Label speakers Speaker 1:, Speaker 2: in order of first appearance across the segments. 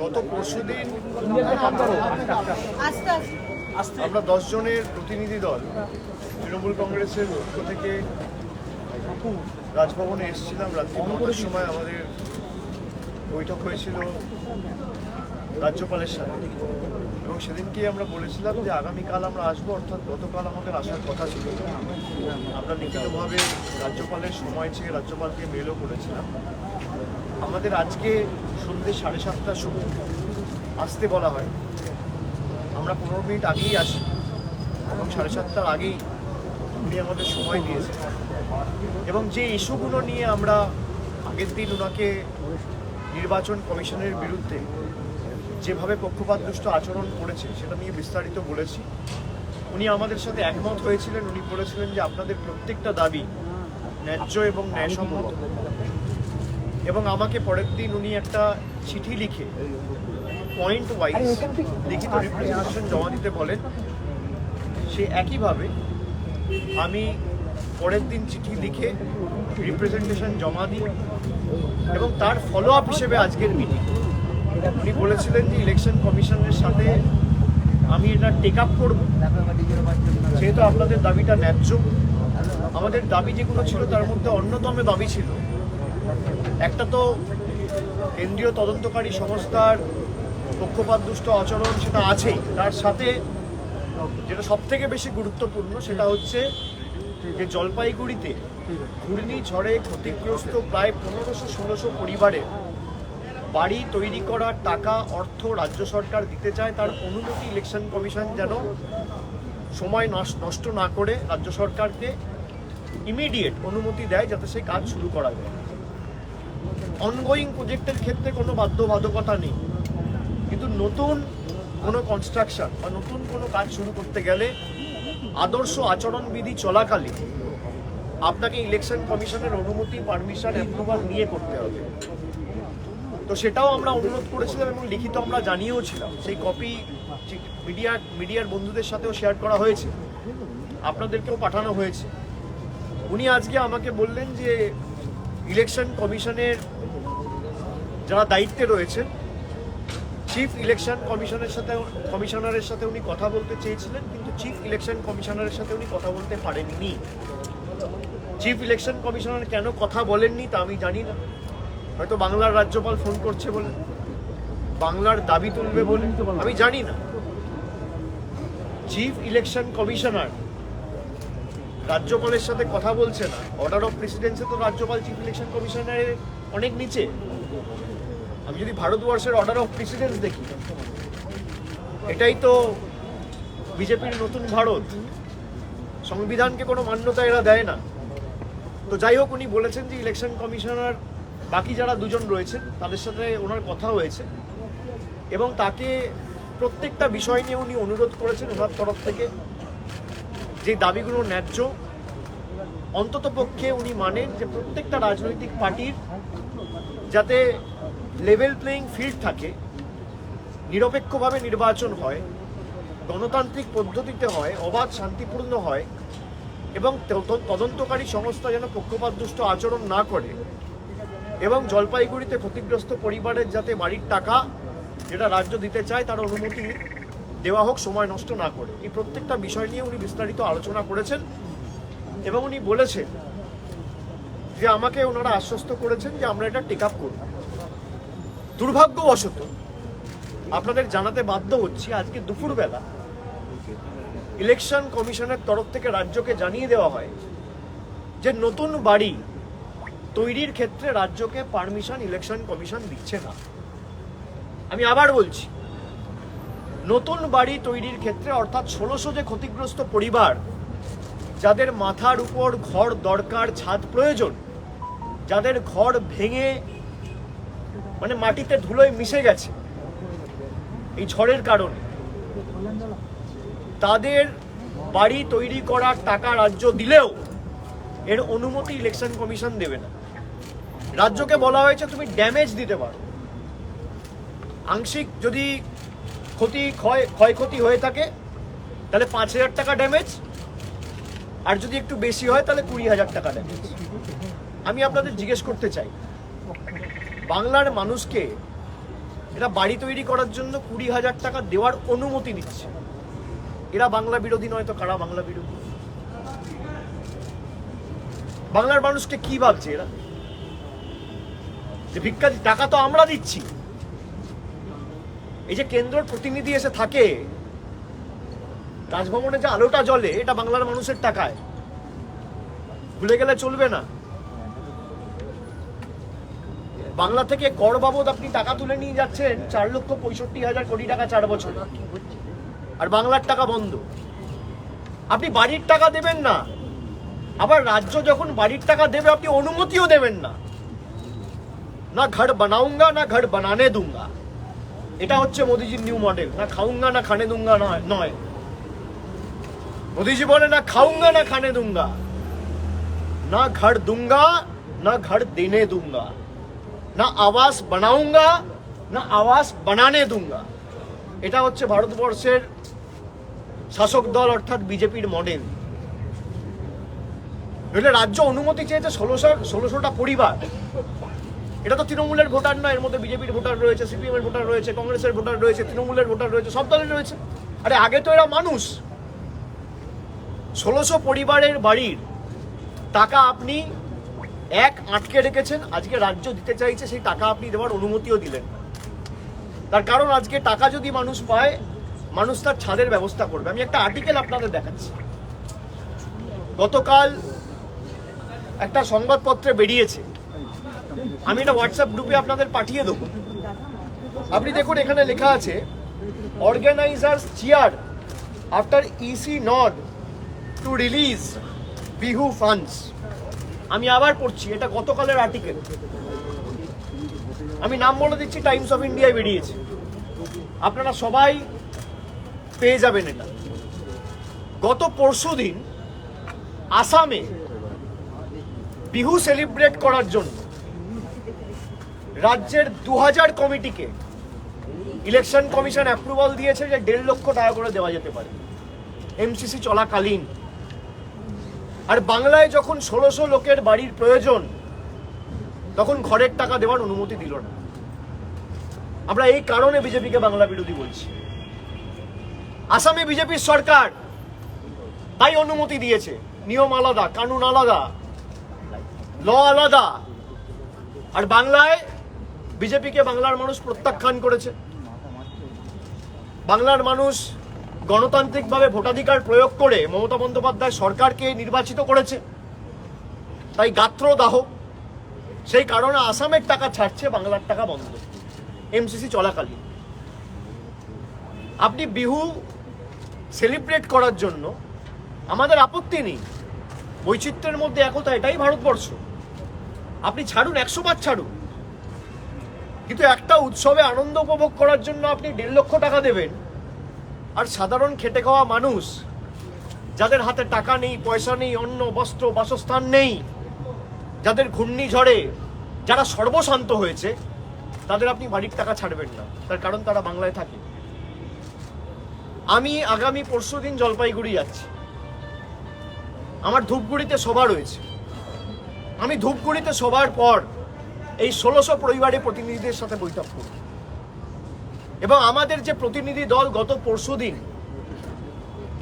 Speaker 1: গত পরশুদিন আমরা 10 জনের প্রতিনিধি দল তৃণমূল কংগ্রেসের পক্ষ থেকে রাজভবনে এসেছিলাম। রাত্রি 9টার সময় আমাদের বৈঠক হয়েছিল রাজ্যপালের সাথে, এবং সেদিনকে আমরা বলেছিলাম যে আগামীকাল আমরা আসবো, অর্থাৎ গতকাল আমাদের আসার কথা ছিল। আমরা লিখিতভাবে রাজ্যপালের সময় চেয়ে রাজ্যপালকে মেলও করেছিলাম। আমাদের আজকে সন্ধ্যে 7:30টার সময় আসতে বলা হয়। আমরা 15 মিনিট আগেই আসি এবং 7:30টার আগেই উনি আমাদের সময় দিয়েছেন, এবং যে ইস্যুগুলো নিয়ে আমরা আগের দিন ওনাকে নির্বাচন কমিশনের বিরুদ্ধে যেভাবে পক্ষপাতদুষ্ট আচরণ করেছে সেটা নিয়ে বিস্তারিত বলেছি। উনি আমাদের সাথে একমত হয়েছিলেন। উনি বলেছিলেন যে আপনাদের প্রত্যেকটা দাবি ন্যায্য এবং ন্যায়সম্মত, এবং আমাকে পরের দিন উনি একটা চিঠি লিখে পয়েন্ট ওয়াইজ লিখিত রিপ্রেজেন্টেশন জমা দিতে বলেন। সে একইভাবে আমি পরের দিন চিঠি লিখে রিপ্রেজেন্টেশন জমা দিই, এবং তার ফলো আপ হিসেবে আজকের মিটিং। উনি বলেছিলেন যে ইলেকশন কমিশনের সাথে আমি এটা টেক আপ করব, যেহেতু আপনাদের দাবিটা ন্যায্য। আমাদের দাবি যেগুলো ছিল তার মধ্যে অন্যতম দাবি ছিল, একটা তো কেন্দ্রীয় তদন্তকারী সংস্থার পক্ষপাতদুষ্ট আচরণ, সেটা আছেই। তার সাথে যেটা সব থেকে বেশি গুরুত্বপূর্ণ সেটা হচ্ছে যে জলপাইগুড়িতে ঘূর্ণিঝড়ে ক্ষতিগ্রস্ত প্রায় 1500-1600 পরিবারের বাড়ি তৈরি করার টাকা অর্থ রাজ্য সরকার দিতে চায়, তার অনুমতি ইলেকশন কমিশন যেন সময় নষ্ট না করে রাজ্য সরকারকে ইমিডিয়েট অনুমতি দেয়, যাতে সেই কাজ শুরু করা যায়। অনগোয়িং প্রজেক্টের ক্ষেত্রে কোনো বাধ্যবাধকতা নেই, কিন্তু নতুন কোনো কনস্ট্রাকশন বা নতুন কোনো কাজ শুরু করতে গেলে আদর্শ আচরণবিধি চলাকালীন আপনাকে ইলেকশন কমিশনের অনুমতি, পারমিশন, অ্যাপ্রুভাল নিয়ে করতে হবে। তো সেটাও আমরা অনুরোধ করেছিলাম এবং লিখিত আমরা জানিয়েও ছিলাম। সেই কপি মিডিয়ার বন্ধুদের সাথেও শেয়ার করা হয়েছে, আপনাদেরকেও পাঠানো হয়েছে। উনি আজকে আমাকে বললেন যে ইলেকশন কমিশনের যারা দায়িত্বে রয়েছেন, চিফ ইলেকশন কমিশনারের সাথে উনি কথা বলতে চেয়েছিলেন, কিন্তু চিফ ইলেকশন কমিশনারের সাথে উনি কথা বলতে পারেননি। চিফ ইলেকশন কমিশনার কেন কথা বলেননি তা আমি জানি না। হয়তো বাংলার রাজ্যপাল ফোন করছে বলে, বাংলার দাবি তুলবে বলে, আমি জানি না। চিফ ইলেকশন কমিশনার রাজ্যপালের সাথে কথা বলছে না। অর্ডার অফ প্রেসিডেন্সে তো রাজ্যপাল চিফ ইলেকশন কমিশনারের অনেক নিচে। আমি যদি ভারতবর্ষের অর্ডার অফ প্রেসিডেন্স দেখি, এটাই তো বিজেপির নতুন ভারত। সংবিধানকে কোনো মান্যতা এরা দেয় না। তো যাই হোক, উনি বলেছেন যে ইলেকশন কমিশনার বাকি যারা দুজন রয়েছেন তাদের সাথে ওনার কথা হয়েছে, এবং তাকে প্রত্যেকটা বিষয় নিয়ে উনি অনুরোধ করেছেন ওনার তরফ থেকে যে দাবিগুলো ন্যায্য। অন্ততপক্ষে উনি মানেন যে প্রত্যেকটা রাজনৈতিক পার্টির যাতে লেভেল প্লেয়িং ফিল্ড থাকে, নিরপেক্ষভাবে নির্বাচন হয়, গণতান্ত্রিক পদ্ধতিতে হয়, অবাধ শান্তিপূর্ণ হয়, এবং তদন্তকারী সংস্থা যেন পক্ষপাতদুষ্ট আচরণ না করে, এবং জলপাইগুড়িতে ক্ষতিগ্রস্ত পরিবারের যাতে বাড়ির টাকা যেটা রাজ্য দিতে চায় তার অনুমতি দেওয়া হোক, সময় নষ্ট না করে। এই প্রত্যেকটা বিষয় নিয়ে উনি বিস্তারিত আলোচনা করেছেন, এবং উনি বলেছেন যে আমাকে ওনারা আশ্বস্ত করেছেন যে আমরা এটা টেক আপ করব। দুর্ভাগ্যবশত আপনাদের জানাতে বাধ্য হচ্ছি, আজকে দুপুরবেলা ইলেকশন কমিশনের তরফ থেকে রাজ্যকে জানিয়ে দেওয়া হয় যে নতুন বাড়ি তৈরির ক্ষেত্রে রাজ্যকে পারমিশন ইলেকশন কমিশন দিচ্ছে না। আমি আবার বলছি, নতুন বাড়ি তৈরির ক্ষেত্রে, অর্থাৎ 1600 যে ক্ষতিগ্রস্ত পরিবার যাদের মাথার উপর ঘর দরকার, ছাদ প্রয়োজন, যাদের ঘর ভেঙে মানে মাটিতে ধুলোয় মিশে গেছে এই ঝড়ের কারণে, তাদের বাড়ি তৈরি করার টাকা রাজ্য দিলেও এর অনুমতি ইলেকশন কমিশন দেবে না। রাজ্যকে বলা হয়েছে তুমি ড্যামেজ দিতে পারো, আংশিক যদি ক্ষয়ক্ষতি হয়ে থাকে তাহলে 5000 টাকা ড্যামেজ, আর যদি একটু বেশি হয় তাহলে 20,000 টাকা ড্যামেজ। আমি আপনাদের জিজ্ঞেস করতে চাই, বাংলার মানুষকে এরা বাড়ি তৈরি করার জন্য 20,000 টাকা দেওয়ার অনুমতি দিচ্ছে, এরা বাংলা বিরোধী নয় তো কারা বাংলা বিরোধী? বাংলার মানুষকে কি ভাবছে এরা? যে ভিক্ষা টাকা তো আমরা দিচ্ছি। এই যে কেন্দ্রের প্রতিনিধি এসে থাকে, রাজভবনে যে আলোটা জ্বলে, এটা বাংলার মানুষের টাকায়, ভুলে গেলে চলবে না। বাংলা থেকে কর বাবদ আপনি টাকা তুলে নিয়ে যাচ্ছেন 4,65,000 কোটি টাকা 4 বছর, আর বাংলার টাকা বন্ধ। আপনি বাড়ির টাকা দেবেন না, আবার রাজ্য যখন বাড়ির টাকা দেবে আপনি অনুমতিও দেবেন না। না ঘর বানাউঙ্গা না ঘর বানানে দুঙ্গা, এটা হচ্ছে মোদিজির নিউ মডেল। না খাউঙ্গা না খানে দুঙ্গা নয়, মোদিজি বলে না খাউঙ্গা না খানে দুঙ্গা, না ঘর দুঙ্গা না ঘর দেনে দুঙ্গা, না আবাস বানাউঙ্গা না আবাস বানানে দুঙ্গা। এটা হচ্ছে ভারতবর্ষের শাসক দল অর্থাৎ বিজেপির মডেল। রাজ্য অনুমতি চেয়েছে 1600টা পরিবার। এটা তো তৃণমূলের ভোটার নয়, এর মধ্যে বিজেপির ভোটার রয়েছে, সিপিএম এর ভোটার রয়েছে, কংগ্রেসের ভোটার রয়েছে, তৃণমূলের ভোটার রয়েছে, সব দলের রয়েছে। আরে আগে তো এরা মানুষ। 1600 পরিবারের বাড়ির টাকা আপনি আটকে রেখেছেন, আজকে রাজ্য দিতে চাইছে, সেই টাকা আপনি দেওয়ার অনুমতিও দিলেন না। তার কারণ আজকে টাকা যদি মানুষ পায়, মানুষ তার ছাদের ব্যবস্থা করবে। আমি একটা আর্টিকেল আপনাদের দেখাচ্ছি, গতকাল একটা সংবাদপত্রে বেরিয়েছে, আমি এটা হোয়াটসঅ্যাপ গ্রুপে আপনাদের পাঠিয়ে দেবো। আপনি দেখুন, এখানে লেখা আছে organisers cheer after EC nod to release Bihu funds. আমি আবার পড়ছি, এটা গতকালের আর্টিকেল, আমি নাম বলে দিচ্ছি, টাইমস অফ ইন্ডিয়ায় বেরিয়েছে, আপনারা সবাই পেয়ে যাবেন এটা। গত পরশুদিন আসামে বিহু সেলিব্রেট করার জন্য রাজ্যের 2000 কমিটিকে ইলেকশন কমিশন অ্যাপ্রুভাল দিয়েছে যে 1.5 লক্ষ টাকা করে দেওয়া যেতে পারে এমসিসি চলাকালীন। আর বাংলায় যখন 1600 লোকের বাড়ির প্রয়োজন, তখন ঘরের টাকা দেওয়ার অনুমতি দিল না। আমরা এই কারণে বিজেপিকে বাংলা বিরোধী বলছি। আসামে বিজেপির সরকার তাই অনুমতি দিয়েছে, নিয়ম আলাদা, কানুন আলাদা, ল আলাদা। আর বাংলায় বিজেপিকে বাংলার মানুষ প্রত্যাখ্যান করেছে। বাংলার মানুষ গণতান্ত্রিকভাবে ভোটাধিকার প্রয়োগ করে মমতা বন্দ্যোপাধ্যায় সরকারকে নির্বাচিত করেছে, তাই গাত্রদাহ। সেই কারণে আসামের টাকা ছাড়ছে, বাংলার টাকা বন্ধ এমসিসি চলাকালীন। আপনি বিহু সেলিব্রেট করার জন্য আমাদের আপত্তি নেই, বৈচিত্র্যের মধ্যে একতা, এটাই ভারতবর্ষ। আপনি ছাড়ুন, 100 বার ছাড়ুন, কিন্তু একটা উৎসবে আনন্দ উপভোগ করার জন্য আপনি 1.5 লক্ষ টাকা দেবেন, আর সাধারণ খেটে খাওয়া মানুষ যাদের হাতে টাকা নেই, পয়সা নেই, অন্ন বস্ত্র বাসস্থান নেই, যাদের ঘূর্ণিঝড়ে যারা সর্বশান্ত হয়েছে, তাদের আপনি বাড়ির টাকা ছাড়বেন না। তার কারণ তারা বাংলায় থাকে। আমি আগামী পরশুদিন জলপাইগুড়ি যাচ্ছি, আমার ধূপগুড়িতে সভা রয়েছে। আমি ধূপগুড়িতে সভার পর এই 1600 পরিবারের প্রতিনিধিদের সাথে বৈঠক করব, এবং আমাদের যে প্রতিনিধি দল গত পরশুদিন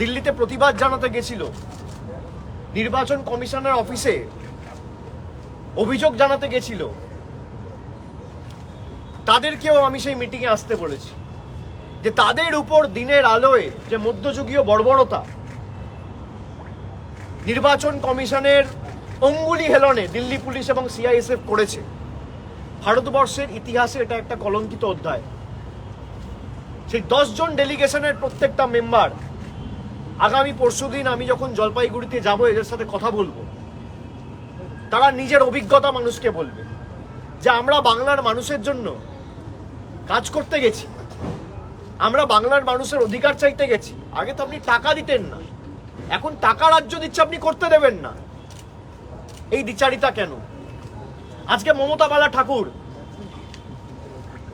Speaker 1: দিল্লিতে প্রতিবাদ জানাতে গেছিল, নির্বাচন কমিশনের অফিসে অভিযোগ জানাতে গেছিল, তাদেরকেও আমি সেই মিটিংয়ে আসতে বলেছি, যে তাদের উপর দিনের আলোয় যে মধ্যযুগীয় বর্বরতা, নির্বাচন কমিশনের অঙ্গুলি হেলনে দিল্লি পুলিশ এবং সিআইএসএফ করেছে, ভারতবর্ষের ইতিহাসে এটা একটা কলঙ্কিত অধ্যায়। সেই 10 জন ডেলিগেশনের প্রত্যেকটা মেম্বার আগামী পরশুদিন আমি যখন জলপাইগুড়িতে যাব, এদের সাথে কথা বলবো, তারা নিজের অভিজ্ঞতা মানুষকে বলবে যে আমরা বাংলার মানুষের জন্য কাজ করতে গেছি, আমরা বাংলার মানুষের অধিকার চাইতে গেছি। আগে তো আপনি টাকা দিতেন না, এখন টাকা রাজ্য দিচ্ছে, আপনি করতে দেবেন না। এই দ্বিচারিতা কেন? আজকে মমতা বালা ঠাকুর,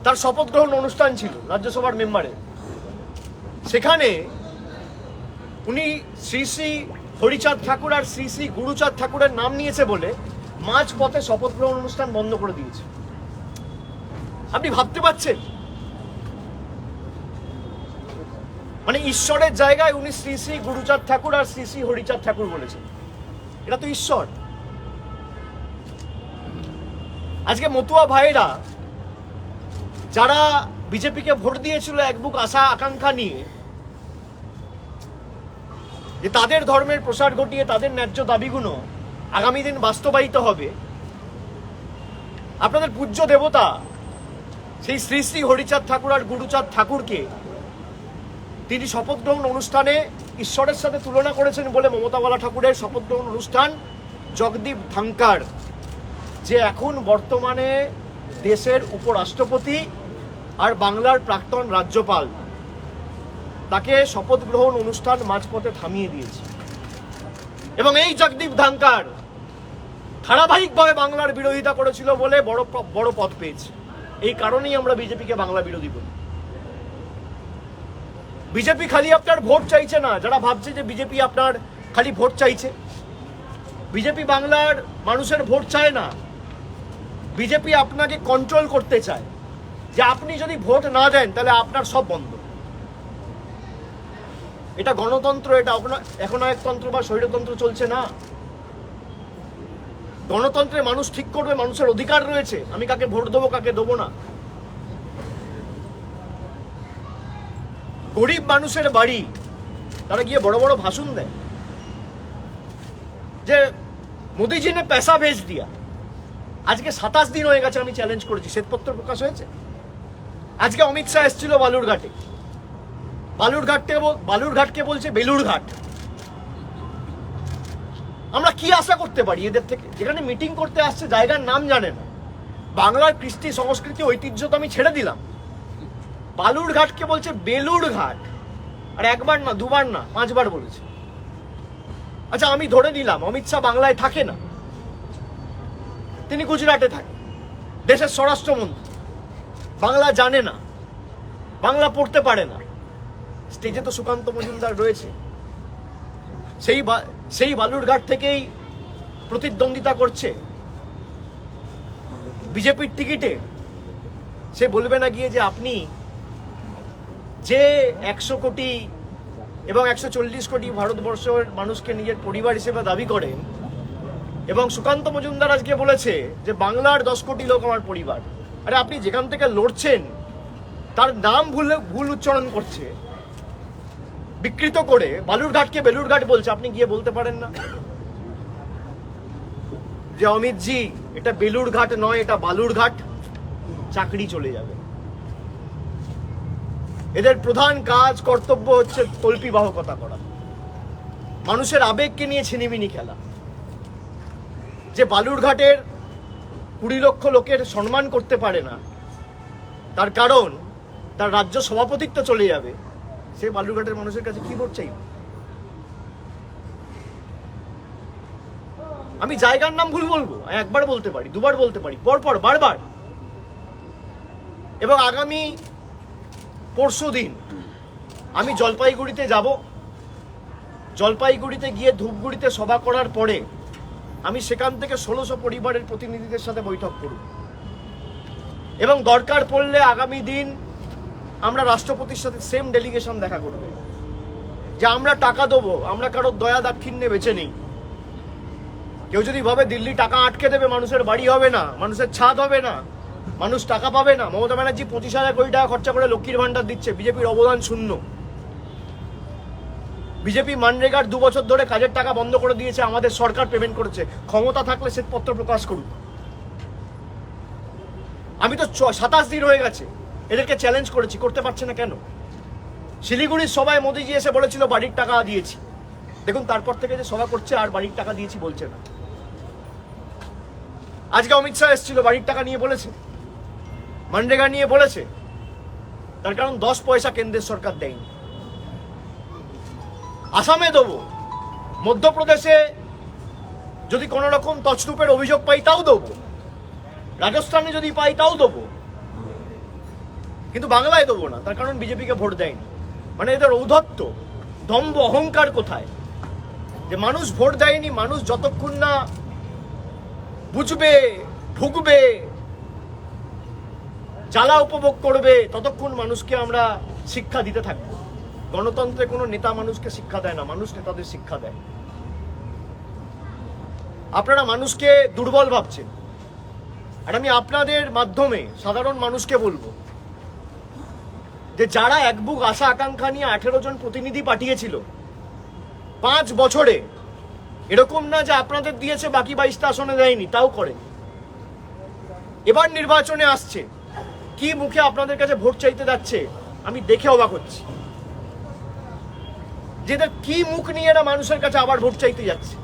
Speaker 1: তার শপথ গ্রহণ অনুষ্ঠান ছিল রাজ্যসভার মেম্বারে, সেখানে উনি শ্রী শ্রী
Speaker 2: হরিচাঁদ ঠাকুর আর শ্রী শ্রী গুরুচাঁদ ঠাকুরের নাম নিয়েছে বলে মাঝপথে শপথ গ্রহণ অনুষ্ঠান বন্ধ করে দিয়েছে। আপনি ভাবতে পারছেন? মানে ঈশ্বরের জায়গায় উনি শ্রী শ্রী গুরুচাঁদ ঠাকুর আর শ্রী শ্রী হরিচাঁদ ঠাকুর বলেছেন। এটা তো ঈশ্বর। আজকে মতুয়া ভাইরা যারা বিজেপিকে ভোট দিয়েছিল এক বুক আশা আকাঙ্ক্ষা নিয়ে, যে তাদের ধর্মের প্রসার ঘটিয়ে তাদের ন্যায্য দাবিগুলো আগামী দিন বাস্তবায়িত হবে, আপনাদের পূজ্য দেবতা সেই শ্রী শ্রী হরিচাঁদ ঠাকুর আর গুরুচাঁদ ঠাকুরকে তিনি শপথ গ্রহণ অনুষ্ঠানে ঈশ্বরের সাথে তুলনা করেছেন বলে মমতাওয়ালা ঠাকুরের শপথ গ্রহণ অনুষ্ঠান জগদীপ ধনখড়, যে এখন বর্তমানে দেশের উপরাষ্ট্রপতি আর বাংলার প্রাক্তন রাজ্যপাল, তাকে শপথ গ্রহণ অনুষ্ঠান মাঝপথে থামিয়ে দিয়েছে। এবং এই জগদীপ ধনখড় ধারাবাহিকভাবে বাংলার বিরোধিতা করেছিল বলে বড় পদ পেয়েছে। এই কারণেই আমরা বিজেপিকে বাংলা বিরোধী বলি। বিজেপি খালি আপনার ভোট চাইছে না। যারা ভাবছে যে বিজেপি আপনার খালি ভোট চাইছে, বিজেপি বাংলার মানুষের ভোট চায় না। বিজেপি আপনাকে কন্ট্রোল করতে চায়, যে আপনি যদি ভোট না দেন তাহলে আপনার সব বন্ধ। এটা গণতন্ত্র, এটা একনায়কতন্ত্র বা স্বৈরতন্ত্র চলছে না। গণতন্ত্রে মানুষ ঠিক করবে, মানুষের অধিকার রয়েছে আমি কাকে ভোট দেবো কাকে দেবো না। গরিব মানুষের বাড়ি তারা গিয়ে বড় বড় ভাষণ দেয় যে মোদিজি নে পয়সা ভেজ দিয়া। আজকে 27 দিন হয়ে গেছে, আমি চ্যালেঞ্জ করেছি, শ্বেতপত্র প্রকাশ হয়েছে। আজকে অমিত শাহ এসেছিল বালুরঘাটে, বালুরঘাটকে বলছে বেলুরঘাট। আমরা কি আশা করতে পারি এদের থেকে? যেখানে মিটিং করতে আসছে জায়গার নাম জানে না। বাংলার কৃষ্টি সংস্কৃতি ঐতিহ্য তো আমি ছেড়ে দিলাম, বালুরঘাটকে বলছে বেলুরঘাট। আর একবার না, দুবার না, 5 বার বলেছে। আচ্ছা, আমি ধরে নিলাম অমিত শাহ বাংলায় থাকে না, তিনি গুজরাটে থাকে, দেশের স্বরাষ্ট্রমন্ত্রী, বাংলা জানে না, বাংলা পড়তে পারে না। স্টেজে তো সুকান্ত মজুমদার রয়েছে, সেই বালুরঘাট থেকেই প্রতিদ্বন্দ্বিতা করছে বিজেপির টিকিটে। সে বলবে না গিয়ে যে আপনি যে 100 কোটি এবং 140 কোটি ভারতবর্ষের মানুষকে নিজের পরিবার হিসেবে দাবি করেন, এবং সুকান্ত মজুমদার আজকে বলেছে যে বাংলার 10 কোটি লোক আমার পরিবার। আরে আপনি যেখান থেকে লড়ছেন তার নাম ভুল উচ্চারণ করছে, বিকৃত করে বালুরঘাটকে বেলুরঘাট বলছে। আপনি গিয়ে বলতে পারেন না যে অমিতজি এটা বেলুরঘাট নয়, এটা বালুরঘাট? চাকরি চলে যাবে। এদের প্রধান কাজ কর্তব্য হচ্ছে তল্পিবাহকতা করা, মানুষের আবেগকে নিয়ে ছিনিমিনি খেলা। যে বালুরঘাটের 20 লক্ষ লোকের সম্মান করতে পারে না, তার কারণ তার রাজ্য সভাপতিত্ব চলে যাবে, সে বালুরঘাটের মানুষের কাছে কি ভোট চাইবে? আমি জায়গার নাম ভুল বলবো, একবার বলতে পারি, দুবার বলতে পারি, পরপর বারবার। এবং আগামী পরশুদিন আমি জলপাইগুড়িতে যাব। জলপাইগুড়িতে গিয়ে ধূপগুড়িতে সভা করার পরে আমি সেখান থেকে 1600 পরিবারের প্রতিনিধিদের সাথে বৈঠক করব, এবং দরকার পড়লে আগামী দিন আমরা রাষ্ট্রপতির সাথে সেম ডেলিগেশন দেখা করবে, যে আমরা টাকা দেবো, আমরা কারোর দয়া দাক্ষিণ্যে বেঁচে নেই। কেউ যদি ভাবে দিল্লি টাকা আটকে দেবে, মানুষের বাড়ি হবে না, মানুষের ছাদ হবে না, মানুষ টাকা পাবে না। মমতা ব্যানার্জি 25,000 কোটি টাকা খরচা করে লক্ষ্মীর ভান্ডার দিচ্ছে, বিজেপির অবদান শূন্য। বিজেপি মানরেগার 2 বছর ধরে কাজের টাকা বন্ধ করে দিয়েছে, আমাদের সরকার পেমেন্ট করেছে। ক্ষমতা থাকলে শ্বেতপত্র প্রকাশ করুক। আমি তো 27 দিন হয়ে গেছে এদেরকে চ্যালেঞ্জ করেছি, করতে পারছে না কেন? শিলিগুড়ির সভায় মোদিজি এসে বলেছিল বাড়ির টাকা দিয়েছি, দেখুন তারপর থেকে যে সভা করছে আর বাড়ির টাকা দিয়েছি বলছে না। আজকে অমিত শাহ এসেছিল, বাড়ির টাকা নিয়ে বলেছে, মানরেগা নিয়ে বলেছে, তার কারণ 10 পয়সা কেন্দ্রের সরকার দেয়নি। আসামে দেবো, মধ্যপ্রদেশে যদি কোনো রকম তছরূপের অভিযোগ পাই তাও দেবো, রাজস্থানে যদি পাই তাও দেবো, কিন্তু বাংলায় দেবো না। তার কারণ বিজেপিকে ভোট দেয়নি। মানে এদের ঔদ্ধত্য, দম্ভ, অহংকার কোথায়? যে মানুষ ভোট দেয়নি, মানুষ যতক্ষণ না বুঝবে, ভুগবে, জ্বালা উপভোগ করবে, ততক্ষণ মানুষকে আমরা শিক্ষা দিতে থাকবো। গণতন্ত্রে কোনো নেতা মানুষকে শিক্ষা দেয় না, মানুষ নেতাদের শিক্ষা দেয়। আপনারা মানুষকে দুর্বল ভাবছেন, আর আমি আপনাদের মাধ্যমে সাধারণ মানুষকে বলবো যে যারা এক বুক আশা আকাঙ্ক্ষা নিয়ে 18 জন প্রতিনিধি পাঠিয়েছিল 5 বছরে, এরকম না যে আপনাদের দিয়েছে বাকি 22টা আসনে দেয়নি, তাও করেন। এবার নির্বাচনে আসছে, কি মুখে আপনাদের কাছে ভোট চাইতে যাচ্ছে আমি দেখে অবাক হচ্ছি। যেদের কি মুখ নিয়ে এরা মানুষের কাছে আবার ভোট চাইতে যাচ্ছে।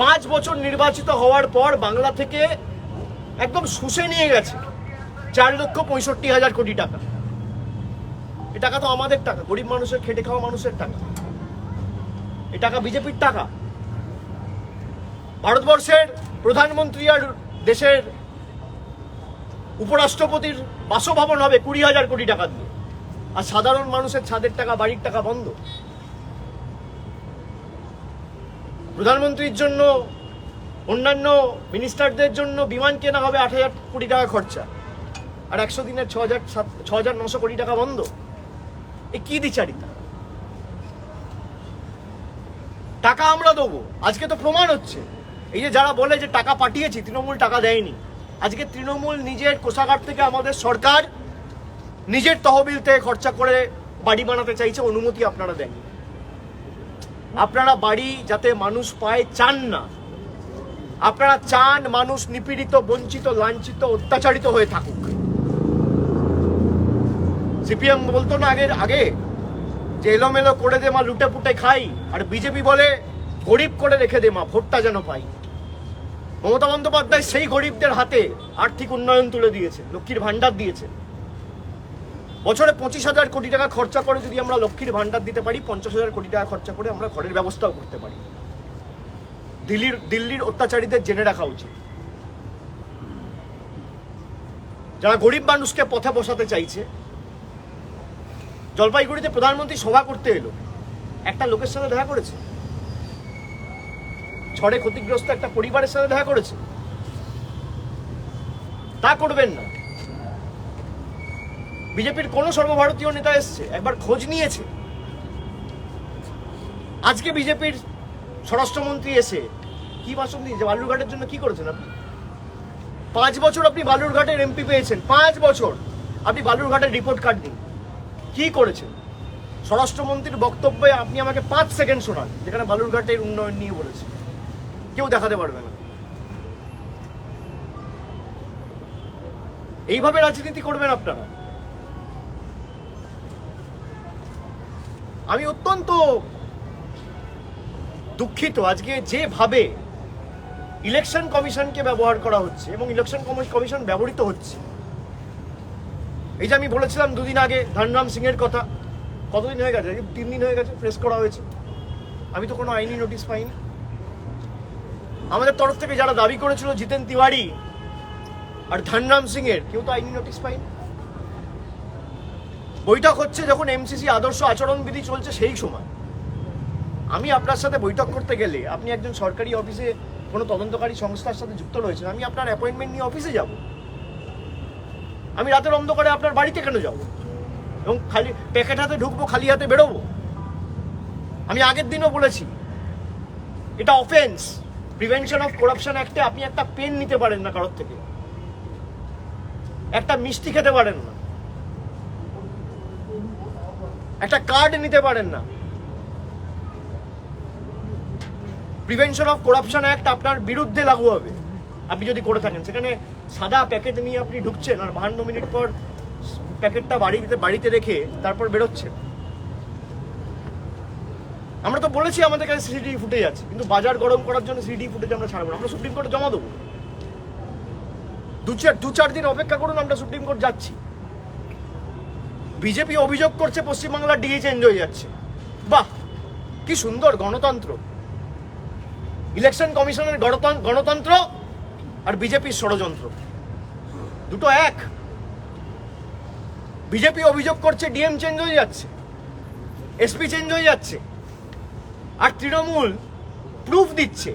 Speaker 2: 5 বছর নির্বাচিত হওয়ার পর বাংলা থেকে একদম শুষে নিয়ে গেছে 4,65,000 কোটি টাকা। এ টাকা তো আমাদের টাকা, গরিব মানুষের, খেটে খাওয়া মানুষের টাকা। এ টাকা বিজেপির টাকা। ভারতবর্ষের প্রধানমন্ত্রী আর দেশের উপরাষ্ট্রপতির বাসভবন হবে 20,000 কোটি টাকা দিয়ে, আর সাধারণ মানুষের ছাদের টাকা, বাড়ির টাকা বন্ধ। প্রধানমন্ত্রীর জন্য, অন্যান্য মিনিস্টারদের জন্য বিমান কেনা হবে 8,000 কোটি টাকা খরচা, আর 100 দিনের 6,900 কোটি টাকা বন্ধ। এ কি দ্বিচারিতা? টাকা আমরা দেবো, আজকে তো প্রমাণ হচ্ছে। এই যে যারা বলে যে টাকা পাঠিয়েছি, তৃণমূল টাকা দেয়নি, আজকে তৃণমূল নিজের কোষাগার থেকে, আমাদের সরকার নিজের তহবিল থেকে খরচা করে বাড়ি বানাতে চাইছে, অনুমতি আপনারা দেন। আপনারা বাড়ি যাতে মানুষ পায় চান না, আপনারা চান মানুষ নিপীড়িত, বঞ্চিত, লাঞ্ছিত, অত্যাচারিত হয়ে থাকুক। সিপিএম বলতো না আগে যে এলোমেলো করে দে মা, লুটে পুটে খাই, আর বিজেপি বলে গরিব করে রেখে দে মা, ভোটটা যেন পাই। মমতা বন্দ্যোপাধ্যায় সেই গরিবদের হাতে আর্থিক উন্নয়ন তুলে দিয়েছে, লক্ষ্মীর ভান্ডার দিয়েছে। বছরে 25,000 কোটি টাকা খরচা করে যদি আমরা লক্ষ্মীর ভান্ডার দিতে পারি, 50,000 কোটি টাকা খরচা করে আমরা ঘরের ব্যবস্থাও করতে পারি। দিল্লির অত্যাচারীদের জেনে রাখা উচিত। যারা গরিব মানুষকে পথে বসাতে চাইছে, জলপাইগুড়িতে প্রধানমন্ত্রী সভা করতে এলো, একটা লোকের সাথে দেখা করেছে, ঝড়ে ক্ষতিগ্রস্ত একটা পরিবারের সাথে দেখা করেছে? তা করবেন না। বিজেপির কোন সর্বভারতীয় নেতা এসছে, একবার খোঁজ নিয়েছে? আজকে বিজেপির স্বরাষ্ট্রমন্ত্রী এসে কি ভাষণ দিয়েছে? বালুরঘাটের জন্য কি করেছেন আপনি? 5 বছর আপনি বালুরঘাটের এমপি পেয়েছেন, 5 বছর আপনি বালুরঘাটের রিপোর্ট কার্ড দিন, কি করেছেন? স্বরাষ্ট্রমন্ত্রীর বক্তব্যে আপনি আমাকে 5 সেকেন্ড শোনান যেখানে বালুরঘাটের উন্নয়ন নিয়ে বলেছে, কেউ দেখাতে পারবে না। এইভাবে রাজনীতি করবেন আপনারা? আমি অত্যন্ত দুঃখিত আজকে যেভাবে ইলেকশন কমিশনকে ব্যবহার করা হচ্ছে এবং ইলেকশন কমিশন ব্যবহৃত হচ্ছে। এই যে আমি বলেছিলাম 2 দিন আগে ধনরাম সিং এর কথা, কতদিন হয়ে গেছে? 3 দিন হয়ে গেছে প্রেস করা হয়েছে, আমি তো কোনো আইনি নোটিশ পাইনি। আমাদের তরফ থেকে যারা দাবি করেছিল জিতেন তিওয়ারি আর ধনরাম সিং এর, কেউ তো আইনি নোটিশ পাইনি। বৈঠক হচ্ছে যখন এমসিসি আদর্শ আচরণবিধি চলছে সেই সময়। আমি আপনার সাথে বৈঠক করতে গেলে, আপনি একজন সরকারি অফিসে কোনো তদন্তকারী সংস্থার সাথে যুক্ত রয়েছেন, আমি আপনার অ্যাপয়েন্টমেন্ট নিয়ে অফিসে যাব? আমি রাতের অন্ধকারে আপনার বাড়িতে কেন যাব? এবং খালি প্যাকেট হাতে ঢুকবো, খালি হাতে বেরোবো? আমি আগের দিনও বলেছি এটা অফেন্স। প্রিভেনশন অফ করাপশন অ্যাক্টে আপনি একটা পেন নিতে পারেন না কারোর থেকে, একটা মিষ্টি খেতে পারেন না, একটা কার্ড নিতে পারেন না। প্রিভেনশন অফ করাপশন অ্যাক্ট আপনার বিরুদ্ধে লাগু হবে আপনি যদি করে থাকেন। সেখানে সাদা প্যাকেট নিয়ে আপনি ঢুকছেন আর 52 মিনিট পর প্যাকেটটা বাড়িতে রেখে তারপর বেরোচ্ছেন। আমরা তো বলেছি আমাদের কাছে সিসিটিভি ফুটেজ আছে, কিন্তু বাজার গরম করার জন্য সিসিটিভি ফুটেজ আমরা ছাড়বো না। আমরা সুপ্রিম কোর্টে জমা দেবো। 2-4 দিন অপেক্ষা করুন, আমরা সুপ্রিম কোর্ট যাচ্ছি। বিজেপি অভিযোগ করছে পশ্চিমবাংলার ডিএ চেঞ্জ হয়ে যাচ্ছে। বাহ, কি সুন্দর গণতন্ত্র! ইলেকশন কমিশনের গণতন্ত্র আর বিজেপির ষড়যন্ত্র দুটো এক। বিজেপি অভিযোগ করছে ডিএম চেঞ্জ হয়ে যাচ্ছে, এসপি চেঞ্জ হয়ে যাচ্ছে, আর তৃণমূল প্রুফ দিচ্ছে,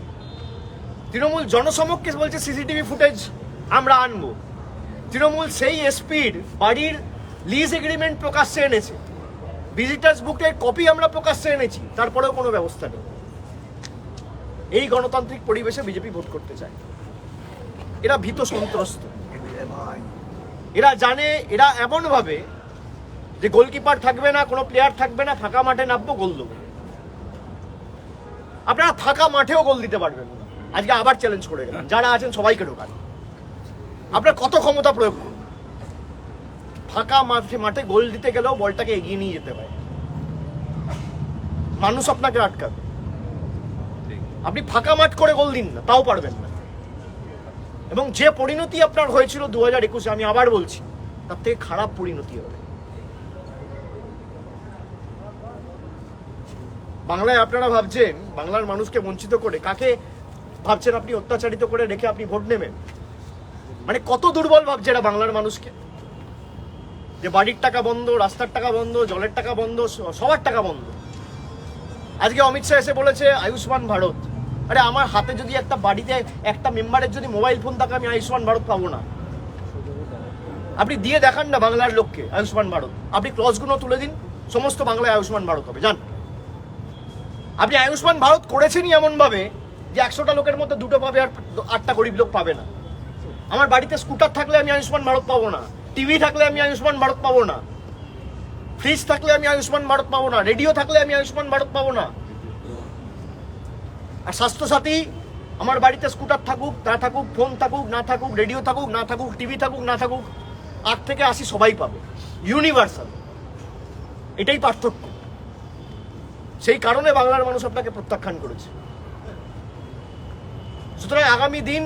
Speaker 2: তৃণমূল জনসমক্ষে বলছে সিসিটিভি ফুটেজ আমরা আনবো। তৃণমূল সেই এসপির বাড়ির লিজ এগ্রিমেন্ট প্রকাশ্যে এনেছে, ভিজিটার্স বুকের কপি আমরা প্রকাশ্যে এনেছি, তারপরেও কোনো ব্যবস্থা নেই। এই গণতান্ত্রিক পরিবেশে বিজেপি ভোট করতে চায়। এরা ভীত সন্ত্রস্ত, এরা জানে, এরা এমন ভাবে যে গোলকিপার থাকবে না, কোনো প্লেয়ার থাকবে না, ফাঁকা মাঠে নামবো, গোল দেবো। আপনারা ফাঁকা মাঠেও গোল দিতে পারবেন না। আজকে আবার চ্যালেঞ্জ করে গেলেন, যারা আছেন সবাইকে ঢোকান। আপনার কত ক্ষমতা প্রয়োগ করুন, ফাঁকা মাঠে গোল দিতে গেলেও বলটাকে এগিয়ে নিয়ে যেতে হয়, মানুষ আপনাকে আটকাবে। আপনি ফাঁকা মাঠ করে গোল দিন না, তাও পারবেন না। এবং যে পরিণতি আপনার হয়েছিল 2021-এ, আমি আবার বলছি, তার থেকে খারাপ পরিণতি হবে। বাংলায় আপনারা ভাবছেন বাংলার মানুষকে বঞ্চিত করে, কাকে ভাবছেন আপনি অত্যাচারিত করে রেখে আপনি ভোট নেবেন? মানে কত দুর্বল ভাবছে এরা বাংলার মানুষকে, যে বাড়ির টাকা বন্ধ, রাস্তার টাকা বন্ধ, জলের টাকা বন্ধ, সবার টাকা বন্ধ। আজকে অমিত শাহ এসে বলেছে আয়ুষ্মান ভারত। আরে আমার হাতে যদি একটা বাড়িতে একটা মেম্বারের যদি মোবাইল ফোন থাকে, আমি আয়ুষ্মান ভারত পাবো না? আপনি দিয়ে দেখান না বাংলার লোককে আয়ুষ্মান ভারত। আপনি ক্লসগুলো তুলে দিন, সমস্ত বাংলায় আয়ুষ্মান ভারত হবে। জান, আপনি আয়ুষ্মান ভারত করেছেনই এমন ভাবে যে 100টা লোকের মধ্যে 2টো পাবে আর 8টা গরিব লোক পাবে না। আমার বাড়িতে স্কুটার থাকলে আমি আয়ুষ্মান ভারত পাবো না, টিভি থাকলে আমি আয়ুষ্মান ভারত পাবো না, ফ্রিজ থাকলে আমি আয়ুষ্মান ভারত পাবো না, রেডিও থাকলে আমি আয়ুষ্মান ভারত পাবো না। আর স্বাস্থ্যসাথী, আমার বাড়িতে স্কুটার থাকুক না থাকুক, ফোন থাকুক না থাকুক, রেডিও থাকুক না থাকুক, টিভি থাকুক না থাকুক, 8 থেকে 80 সবাই পাবে, ইউনিভার্সাল। এটাই পার্থক্য। সেই কারণে বাংলার মানুষ আপনাকে প্রত্যাখ্যান করেছে। সুতরাং আগামী দিন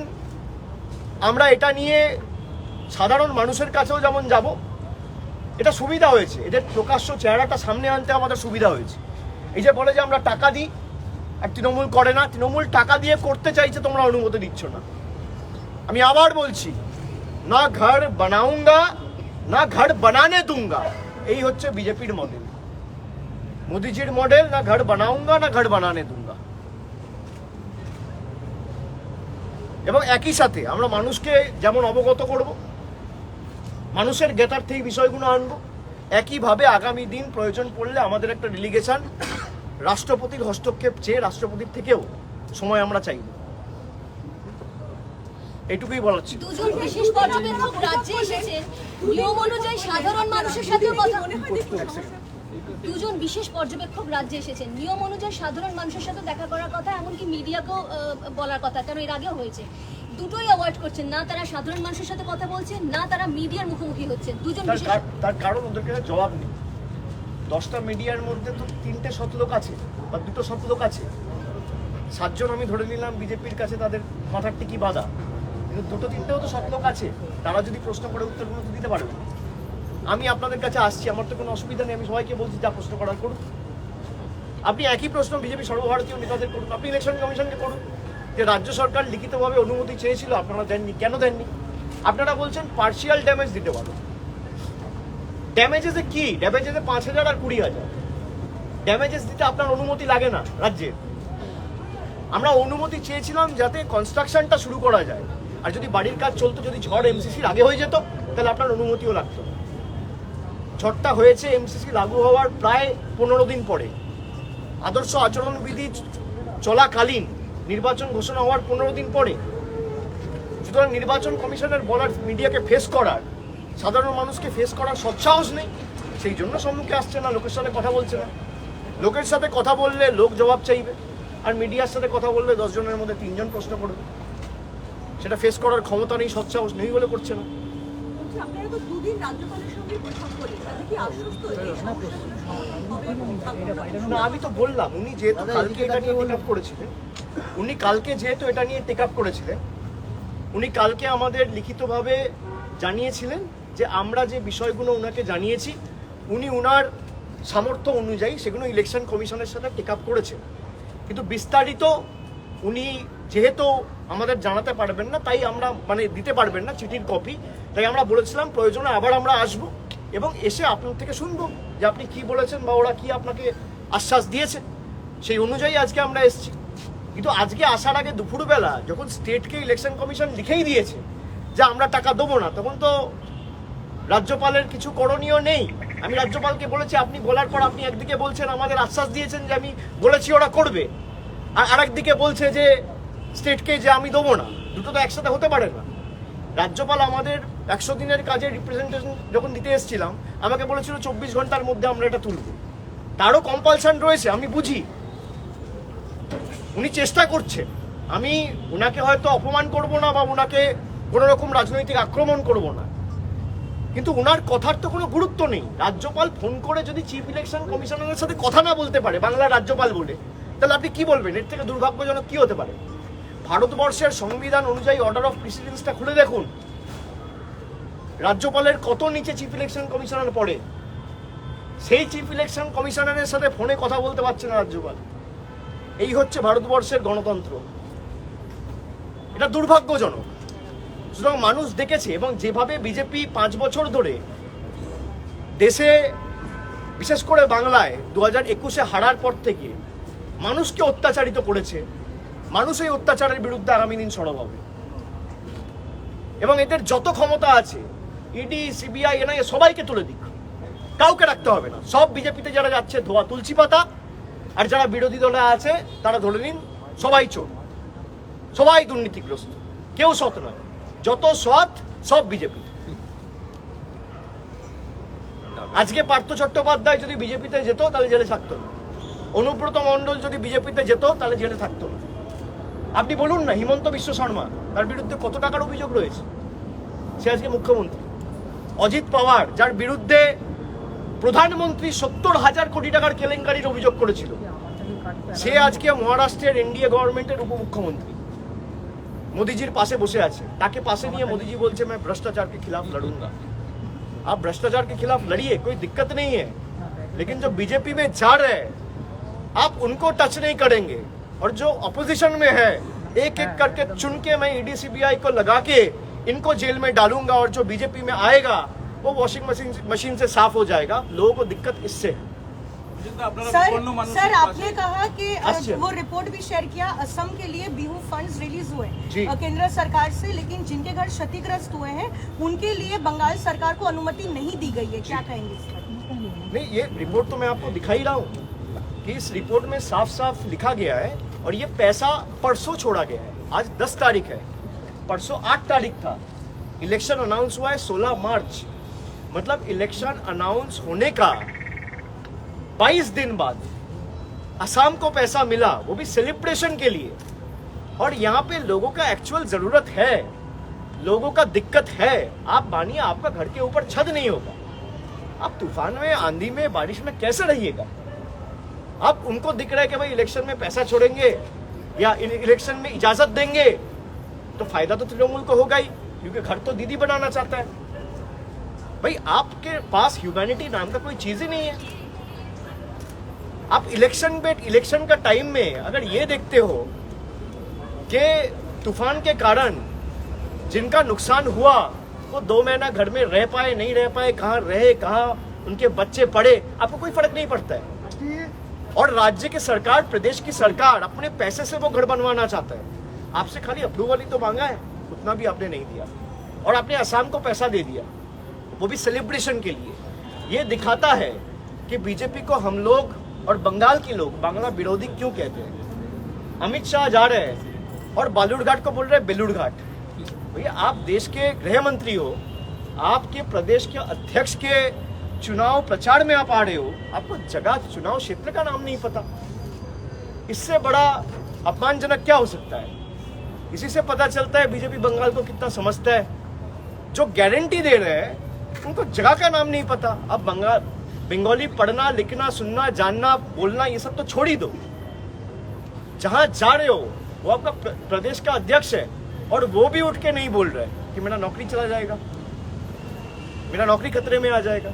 Speaker 2: আমরা এটা নিয়ে সাধারণ মানুষের কাছেও যেমন যাব, এটা সুবিধা হয়েছে, এদের প্রকাশ্য চেহারাটা সামনে আনতে আমাদের সুবিধা হয়েছে। এই যে বলে যে আমরা টাকা দিই আর তৃণমূল করে না, তৃণমূল টাকা দিয়ে করতে চাইছে, তোমরা অনুমতি দিচ্ছ না। আমি আবার বলছি, না ঘর বানাউঙ্গা না ঘর বানানে দুঙ্গা। এই হচ্ছে বিজেপির মডেল, মোদিজির মডেল, না ঘর বানাউঙ্গা না ঘর বানানে দুঙ্গা। এবং একই সাথে আমরা মানুষকে যেমন অবগত করব, মানুষের জ্ঞাতার্থে এই বিষয়গুলো আনবো, একইভাবে আগামী দিন প্রয়োজন পড়লে আমাদের একটা ডেলিগেশন রাষ্ট্রপতির হস্তক্ষেপ চেয়ে রাষ্ট্রপতির থেকেও সময় আমরা চাইব। এইটুকুই বলার ছিল।
Speaker 3: দুজন বিশেষ পর্যবেক্ষক রাজ্যে এসেছেন, নিয়ম অনুযায়ী সাধারণ মানুষের সাথেও কথা। দুজন বিশেষ পর্যবেক্ষক রাজ্যে এসেছেন, নিয়ম অনুযায়ী সাধারণ মানুষের সাথে দেখা করার কথা, এমনকি মিডিয়াকেও বলার কথা, কারণ এর আগেও হয়েছে। দুটোই অ্যাভয়েড করছেন, না তারা সাধারণ মানুষের সাথে কথা বলছেন, না তারা মিডিয়ার মুখোমুখি হচ্ছেন। দুজন
Speaker 2: তার কারণ ওদেরকে জবাব নেই। 10টা মিডিয়ার মধ্যে তো 3টে সৎলোক আছে বা 2টো সৎলোক আছে। 7 জন আমি ধরে নিলাম বিজেপির কাছে তাদের মাথার টিকি বাঁধা, কিন্তু 2-3টেও তো সৎলোক আছে। তারা যদি প্রশ্ন করে উত্তরগুলো তো দিতে পারবে। আমি আপনাদের কাছে আসছি, আমার তো কোনো অসুবিধা নেই, আমি সবাইকে বলছি যা প্রশ্ন করার করুন। আপনি একই প্রশ্ন বিজেপি সর্বভারতীয় নেতাদের করুন, আপনি ইলেকশন কমিশনকে করুন, যে রাজ্য সরকার লিখিতভাবে অনুমতি চেয়েছিল, আপনারা দেননি, কেন দেননি? আপনারা বলছেন পার্সিয়াল ড্যামেজ দিতে পারো। ড্যামেজেসে কি? ড্যামেজেসে 5,000 আর 20,000। ড্যামেজেস দিতে আপনার অনুমতি লাগে না রাজ্যের। আমরা অনুমতি চেয়েছিলাম যাতে কনস্ট্রাকশনটা শুরু করা যায়, আর যদি বাড়ির কাজ চলতো, যদি ঝড় এমসিসির আগে হয়ে যেত, তাহলে আপনার অনুমতিও লাগতো। ঝড়টা হয়েছে এমসিসি লাগু হওয়ার প্রায় 15 দিন পরে, আদর্শ আচরণবিধি চলাকালীন, নির্বাচন ঘোষণা হওয়ার 15 দিন পরে। সুতরাং নির্বাচন কমিশনের বলার, মিডিয়াকে ফেস করার, সাধারণ মানুষকে ফেস করার সৎসাহস নেই, সেই জন্য সম্মুখে আসছে না, লোকের সাথে কথা বলছে না। লোকের সাথে কথা বললে লোক জবাব চাইবে, আর মিডিয়ার সাথে কথা বললে 10 জনের মধ্যে 3 জন প্রশ্ন করবে। সেটা ফেস করার ক্ষমতা নেই, সৎসাহস নেই বলে করছে না।
Speaker 4: আপনারা তো 2 দিন রাজ্যপালের সঙ্গে বৈঠক করলেন, তাতে কি আশ্বস্ত এই সমস্যাগুলো?
Speaker 2: না, আমি তো বললাম, উনি যেহেতু কালকে এটা নিয়ে টেক আপ করেছিলেন, উনি কালকে আমাদের লিখিতভাবে জানিয়েছিলেন যে আমরা যে বিষয়গুলো ওনাকে জানিয়েছি, উনি ওনার সামর্থ্য অনুযায়ী সেগুলো ইলেকশন কমিশনের সাথে টেক আপ করেছেন। কিন্তু বিস্তারিত উনি যেহেতু আমাদের জানাতে পারবেন না, তাই আমরা দিতে পারবেন না চিঠির কপি, তাই আমরা বলেছিলাম প্রয়োজনে আবার আমরা আসব এবং এসে আপনার থেকে শুনবো যে আপনি কি বলেছেন বা ওরা কি আপনাকে আশ্বাস দিয়েছে। সেই অনুযায়ী আজকে আমরা এসেছি। কিন্তু আজকে আসার আগে দুপুরবেলা যখন স্টেটকে ইলেকশন কমিশন লিখেই দিয়েছে যে আমরা টাকা দেবো না, তখন তো রাজ্যপালের কিছু করণীয় নেই। আমি রাজ্যপালকে বলেছি, আপনি বলার পর আপনি একদিকে বলছেন আমাদের আশ্বাস দিয়েছেন যে আমি বলেছি ওরা করবে, আর আরেকদিকে বলছে যে স্টেটকে যে আমি দেবো না। দুটো তো একসাথে হতে পারে না। রাজ্যপাল আমাদের 100 দিনের কাজে রিপ্রেজেন্টেশন যখন দিতে এসেছিলাম আমাকে বলেছিল 24 ঘন্টার মধ্যে আমরা এটা তুলব। তারও কম্পালশন রয়েছে, আমি বুঝি। উনি চেষ্টা করছে, আমি ওনাকে হয়তো অপমান করব না বা ওনাকে কোনো রকম রাজনৈতিক আক্রমণ করব না, কিন্তু ওনার কথার তো কোনো গুরুত্ব নেই। রাজ্যপাল ফোন করে যদি চিফ ইলেকশন কমিশনারের সাথে কথা না বলতে পারে বাংলার রাজ্যপাল বলে, তাহলে আপনি কি বলবেন? এর থেকে দুর্ভাগ্যজনক কি হতে পারে? ভারতবর্ষের সংবিধান অনুযায়ী অর্ডার অফ প্রিসিডেন্সটা খুলে দেখুন, রাজ্যপালের কত নিচে চিফ ইলেকশন কমিশনার পড়ে। সেই চিফ ইলেকশন কমিশনারের সাথে ফোনে কথা বলতে পারছে না রাজ্যপাল। এই হচ্ছে ভারতবর্ষের গণতন্ত্র। এটা দুর্ভাগ্যজনক। সুতরাং মানুষ দেখেছে, এবং যেভাবে বিজেপি 5 বছর ধরে দেশে, বিশেষ করে বাংলায় 2021-এ হারার পর থেকে মানুষকে অত্যাচারিত করেছে, মানুষ এই অত্যাচারের বিরুদ্ধে আগামী দিন সরব হবে। এবং এদের যত ক্ষমতা আছে, ইডি, সিবিআই, এনআইএ সবাইকে তুলে দিক, কাউকে রাখতে হবে না। সব বিজেপিতে যারা যাচ্ছে ধোয়া তুলসী পাতা, আর যারা বিরোধী দলে আছে তারা ধরে নিন সবাই চোর, সবাই দুর্নীতিগ্রস্ত, কেউ সৎ নয়। যত সৎ সব বিজেপি। আজকে পার্থ চট্টোপাধ্যায় যদি বিজেপিতে যেত তাহলে জেলে থাকতো না। অনুব্রত মণ্ডল যদি বিজেপিতে যেত তাহলে জেলে থাকতো না। আপনি বলুন না, হিমন্ত বিশ্ব শর্মা, তার বিরুদ্ধে কত টাকার অভিযোগ রয়েছে, সে আজকে মুখ্যমন্ত্রী। অজিত পাওয়ার, যার বিরুদ্ধে প্রধানমন্ত্রী 70,000 কোটি টাকার কেলেঙ্কারির অভিযোগ করেছিল, সে আজকে মহারাষ্ট্রের এনডিএ গভর্নমেন্টের উপমুখ্যমন্ত্রী, मोदी पासे बसे আছে। তাকে পাশে নিয়ে मोदी বলছে मैं भ्रष्टाचार के खिलाफ लड़ूंगा। आप भ्रष्टाचार के खिलाफ लड़िए, कोई दिक्कत नहीं है, लेकिन जो बीजेपी में जा रहे हैं आप उनको टच नहीं करेंगे। और जो अपोजिशन में है एक एक करके चुन के मैं ईडी सीबीआई को लगा के इनको जेल में डालूंगा, और जो बीजेपी में आएगा वो वॉशिंग मशीन से साफ हो जाएगा। लोगों को दिक्कत इससे है।
Speaker 4: सर आपने कहा कि वो रिपोर्ट भी शेयर किया, असम के लिए बिहू फंड्स रिलीज हुए केंद्र सरकार से, लेकिन जिनके घर क्षतिग्रस्त हुए हैं उनके लिए बंगाल सरकार को अनुमति नहीं दी गई है, क्या कहेंगे इस पर?
Speaker 2: नहीं, ये रिपोर्ट तो मैं आपको दिखा ही रहा हूँ कि इस रिपोर्ट में साफ साफ लिखा गया है, और ये पैसा परसों छोड़ा गया है। आज 10 तारीख है, परसों 8 तारीख था। इलेक्शन अनाउंस हुआ है 16 मार्च, मतलब इलेक्शन अनाउंस होने का 22 दिन बाद असम को पैसा मिला, वो भी सेलिब्रेशन के लिए। और यहाँ पे लोगों का एक्चुअल जरूरत है, लोगों का दिक्कत है। आप मानिए आपका घर के ऊपर छत नहीं होगा, आप तूफान में, आंधी में, बारिश में कैसे रहिएगा? आप उनको दिख रहा है कि भाई इलेक्शन में पैसा छोड़ेंगे या इलेक्शन में इजाजत देंगे तो फायदा तो तृणमूल को होगा ही, क्योंकि घर तो दीदी बनाना चाहता है। भाई आपके पास ह्यूमैनिटी नाम का कोई चीज ही नहीं है। आप इलेक्शन का टाइम में अगर ये देखते हो कि तूफान के कारण जिनका नुकसान हुआ वो 2 महीना घर में रह पाए, नहीं रह पाए, कहाँ रहे, कहाँ उनके बच्चे पढ़े, आपको कोई फर्क नहीं पड़ता है। और राज्य की सरकार, प्रदेश की सरकार अपने पैसे से वो घर बनवाना चाहता है। आपसे खाली अप्रूवल ही तो मांगा है, उतना भी आपने नहीं दिया, और आपने असम को पैसा दे दिया, वो भी सेलिब्रेशन के लिए। ये दिखाता है कि बीजेपी को हम लोग और बंगाल के लोग बांग्ला विरोधी क्यों कहते हैं। अमित शाह जा रहे हैं और बालूरघाट को बोल रहे हैं बेलूरघाट। भैया आप देश के गृह मंत्री हो, आपके प्रदेश के अध्यक्ष के चुनाव प्रचार में आप आ रहे हो, आपको जगह, चुनाव क्षेत्र का नाम नहीं पता। इससे बड़ा अपमानजनक क्या हो सकता है? इसी से पता चलता है बीजेपी बंगाल को कितना समझता है। जो गारंटी दे रहे हैं उनको जगह का नाम नहीं पता। अब बंगाली पढ़ना, लिखना, सुनना, जानना, बोलना ये सब तो छोड़ ही दो। जहां जा रहे हो वो आपका प्रदेश का अध्यक्ष है, और वो भी उठ के नहीं बोल रहे कि मेरा नौकरी चला जाएगा, मेरा नौकरी खतरे में आ जाएगा।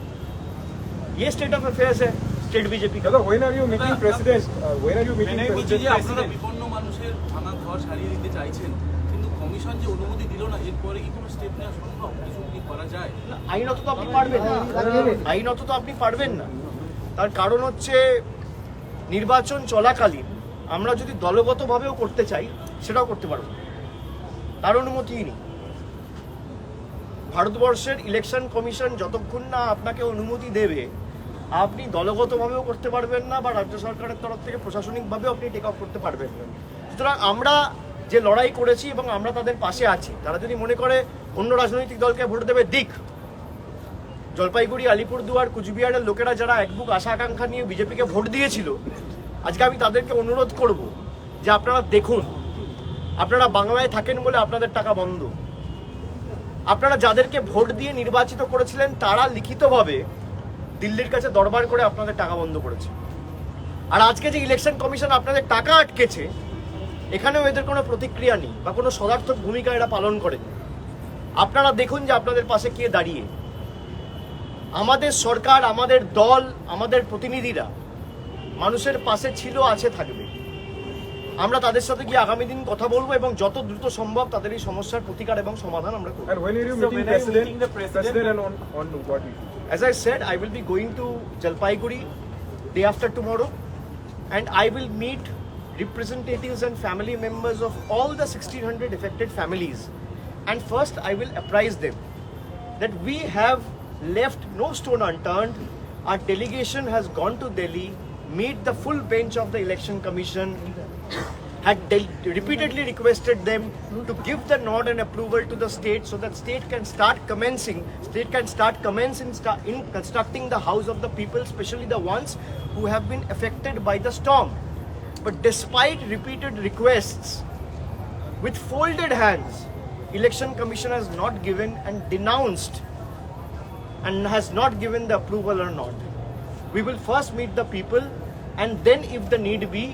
Speaker 2: ये स्टेट ऑफ अफेयर्स है स्टेट बीजेपी का।
Speaker 5: when are you meeting president? When are you meeting president?
Speaker 6: আপনারা বিপন্ন মানুষের ভাঙা ঘর সারিয়ে দিতে চাইছেন, কিন্তু কমিশন যে অনুমতি দিল না, এরপরে কি কোনো স্টেপ নেওয়া সম্ভব? কিছু কি করা যায়?
Speaker 2: আইনত তো আপনি পারবেন না, আইনত তো আপনি পারবেন না। তার কারণ হচ্ছে নির্বাচন চলাকালীন আমরা যদি দলগতভাবেও করতে চাই সেটাও করতে পারবো না। তার অনুমতিই নেই। ভারতবর্ষের ইলেকশন কমিশন যতক্ষণ না আপনাকে অনুমতি দেবে আপনি দলগতভাবেও করতে পারবেন না, বা রাজ্য সরকারের তরফ থেকে প্রশাসনিকভাবেও আপনি টেক অফ করতে পারবেন না। সুতরাং আমরা যে লড়াই করেছি এবং আমরা তাদের পাশে আছি, তারা যদি মনে করে অন্য রাজনৈতিক দলকে ভোট দেবে দিক। জলপাইগুড়ি, আলিপুরদুয়ার, কুচবিহারের লোকেরা যারা একবুক আশা আকাঙ্ক্ষা নিয়ে বিজেপিকে ভোট দিয়েছিল, আজকে আমি তাদেরকে অনুরোধ করব যে আপনারা দেখুন, আপনারা বাংলায় থাকেন বলে আপনাদের টাকা বন্ধ। আপনারা যাদেরকে ভোট দিয়ে নির্বাচিত করেছিলেন তারা লিখিতভাবে দিল্লির কাছে দরবার করে আপনাদের টাকা বন্ধ করেছে। আর আজকে যে ইলেকশন কমিশন আপনাদের টাকা আটকেছে, এখানেও এদের কোনো প্রতিক্রিয়া নেই বা কোনো সদার্থক ভূমিকা এরা পালন করেন। আপনারা দেখুন যে আপনাদের পাশে কে দাঁড়িয়ে। আমাদের সরকার, আমাদের দল, আমাদের প্রতিনিধিরা মানুষের পাশে ছিল, আছে, থাকবে। আমরা তাদের সাথে গিয়ে আগামী দিন কথা বলবো এবং যত দ্রুত সম্ভব তাদের এই সমস্যার প্রতিকার এবং সমাধান আমরা করব।
Speaker 5: And when are you meeting president and on what issue?
Speaker 2: As I said, I will be going to Jalpaiguri day after tomorrow, and I will meet representatives and family members of all the 1600 affected families. And first, I will apprise them that we have left no stone unturned. Our delegation has gone to Delhi, meet the full bench of the Election Commission, had repeatedly requested them to give the nod and approval to the state so that state can start in constructing the house of the people, especially the ones who have been affected by the storm. But despite repeated requests, with folded hands, Election Commission has not given and denounced and has not given the approval or not. We will first meet the people, and then if the need be,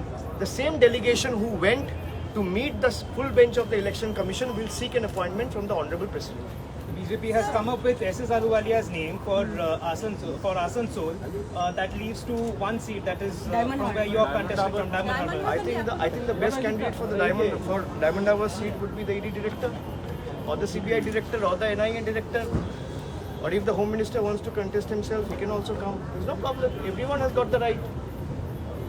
Speaker 2: the same delegation who went to meet the full bench of the Election Commission will seek an appointment from the Honorable President.
Speaker 7: BJP has come up with SS Ahluwalia's name for Asansol. That leads to one seat, that is from where you are contesting from Diamond Harbour.
Speaker 2: I think the best candidate for the Diamond Harbour seat would be the ED director, or the CBI director, or the NIA director. Or if the Home Minister wants to contest himself, he can also come. There's no problem. Everyone has got the right.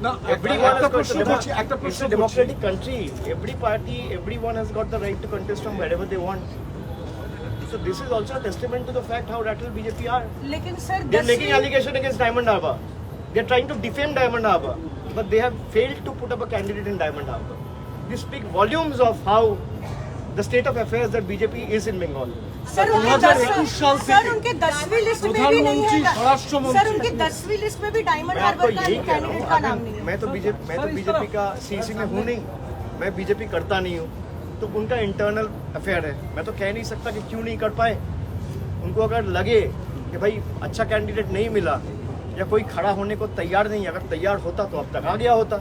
Speaker 8: না
Speaker 2: Everyone has got the
Speaker 8: একটা
Speaker 2: It's
Speaker 8: প্রশ্ন
Speaker 2: a democratic country. Every party, everyone has got the right to contest from wherever they want. So this is also a testament to the fact how rattled BJP are.
Speaker 4: लेकिन sir
Speaker 2: They're making allegation against Diamond Harbour. They're trying to defame Diamond Harbour, but they have failed to put up a candidate in Diamond Harbour. This speaks volumes of how the state of affairs that BJP is in Bengal.
Speaker 4: Sir उनके 10वीं list में भी नहीं है। Sir उनकी 10वीं list में भी डायमंड
Speaker 2: मैं आपको
Speaker 4: हार्बर का
Speaker 2: यही कह रहा
Speaker 4: कैंडिडेट
Speaker 2: हूँ,
Speaker 4: का नाम नहीं है।
Speaker 2: मैं तो बीजेपी का सीसी में हूँ नहीं, मैं बीजेपी करता नहीं हूँ, तो उनका इंटरनल अफेयर है। मैं तो कह नहीं सकता कि क्यों नहीं कर पाए। उनको अगर लगे कि भाई अच्छा कैंडिडेट नहीं मिला या कोई खड़ा होने को तैयार नहीं, अगर तैयार होता तो अब तक आ गया होता।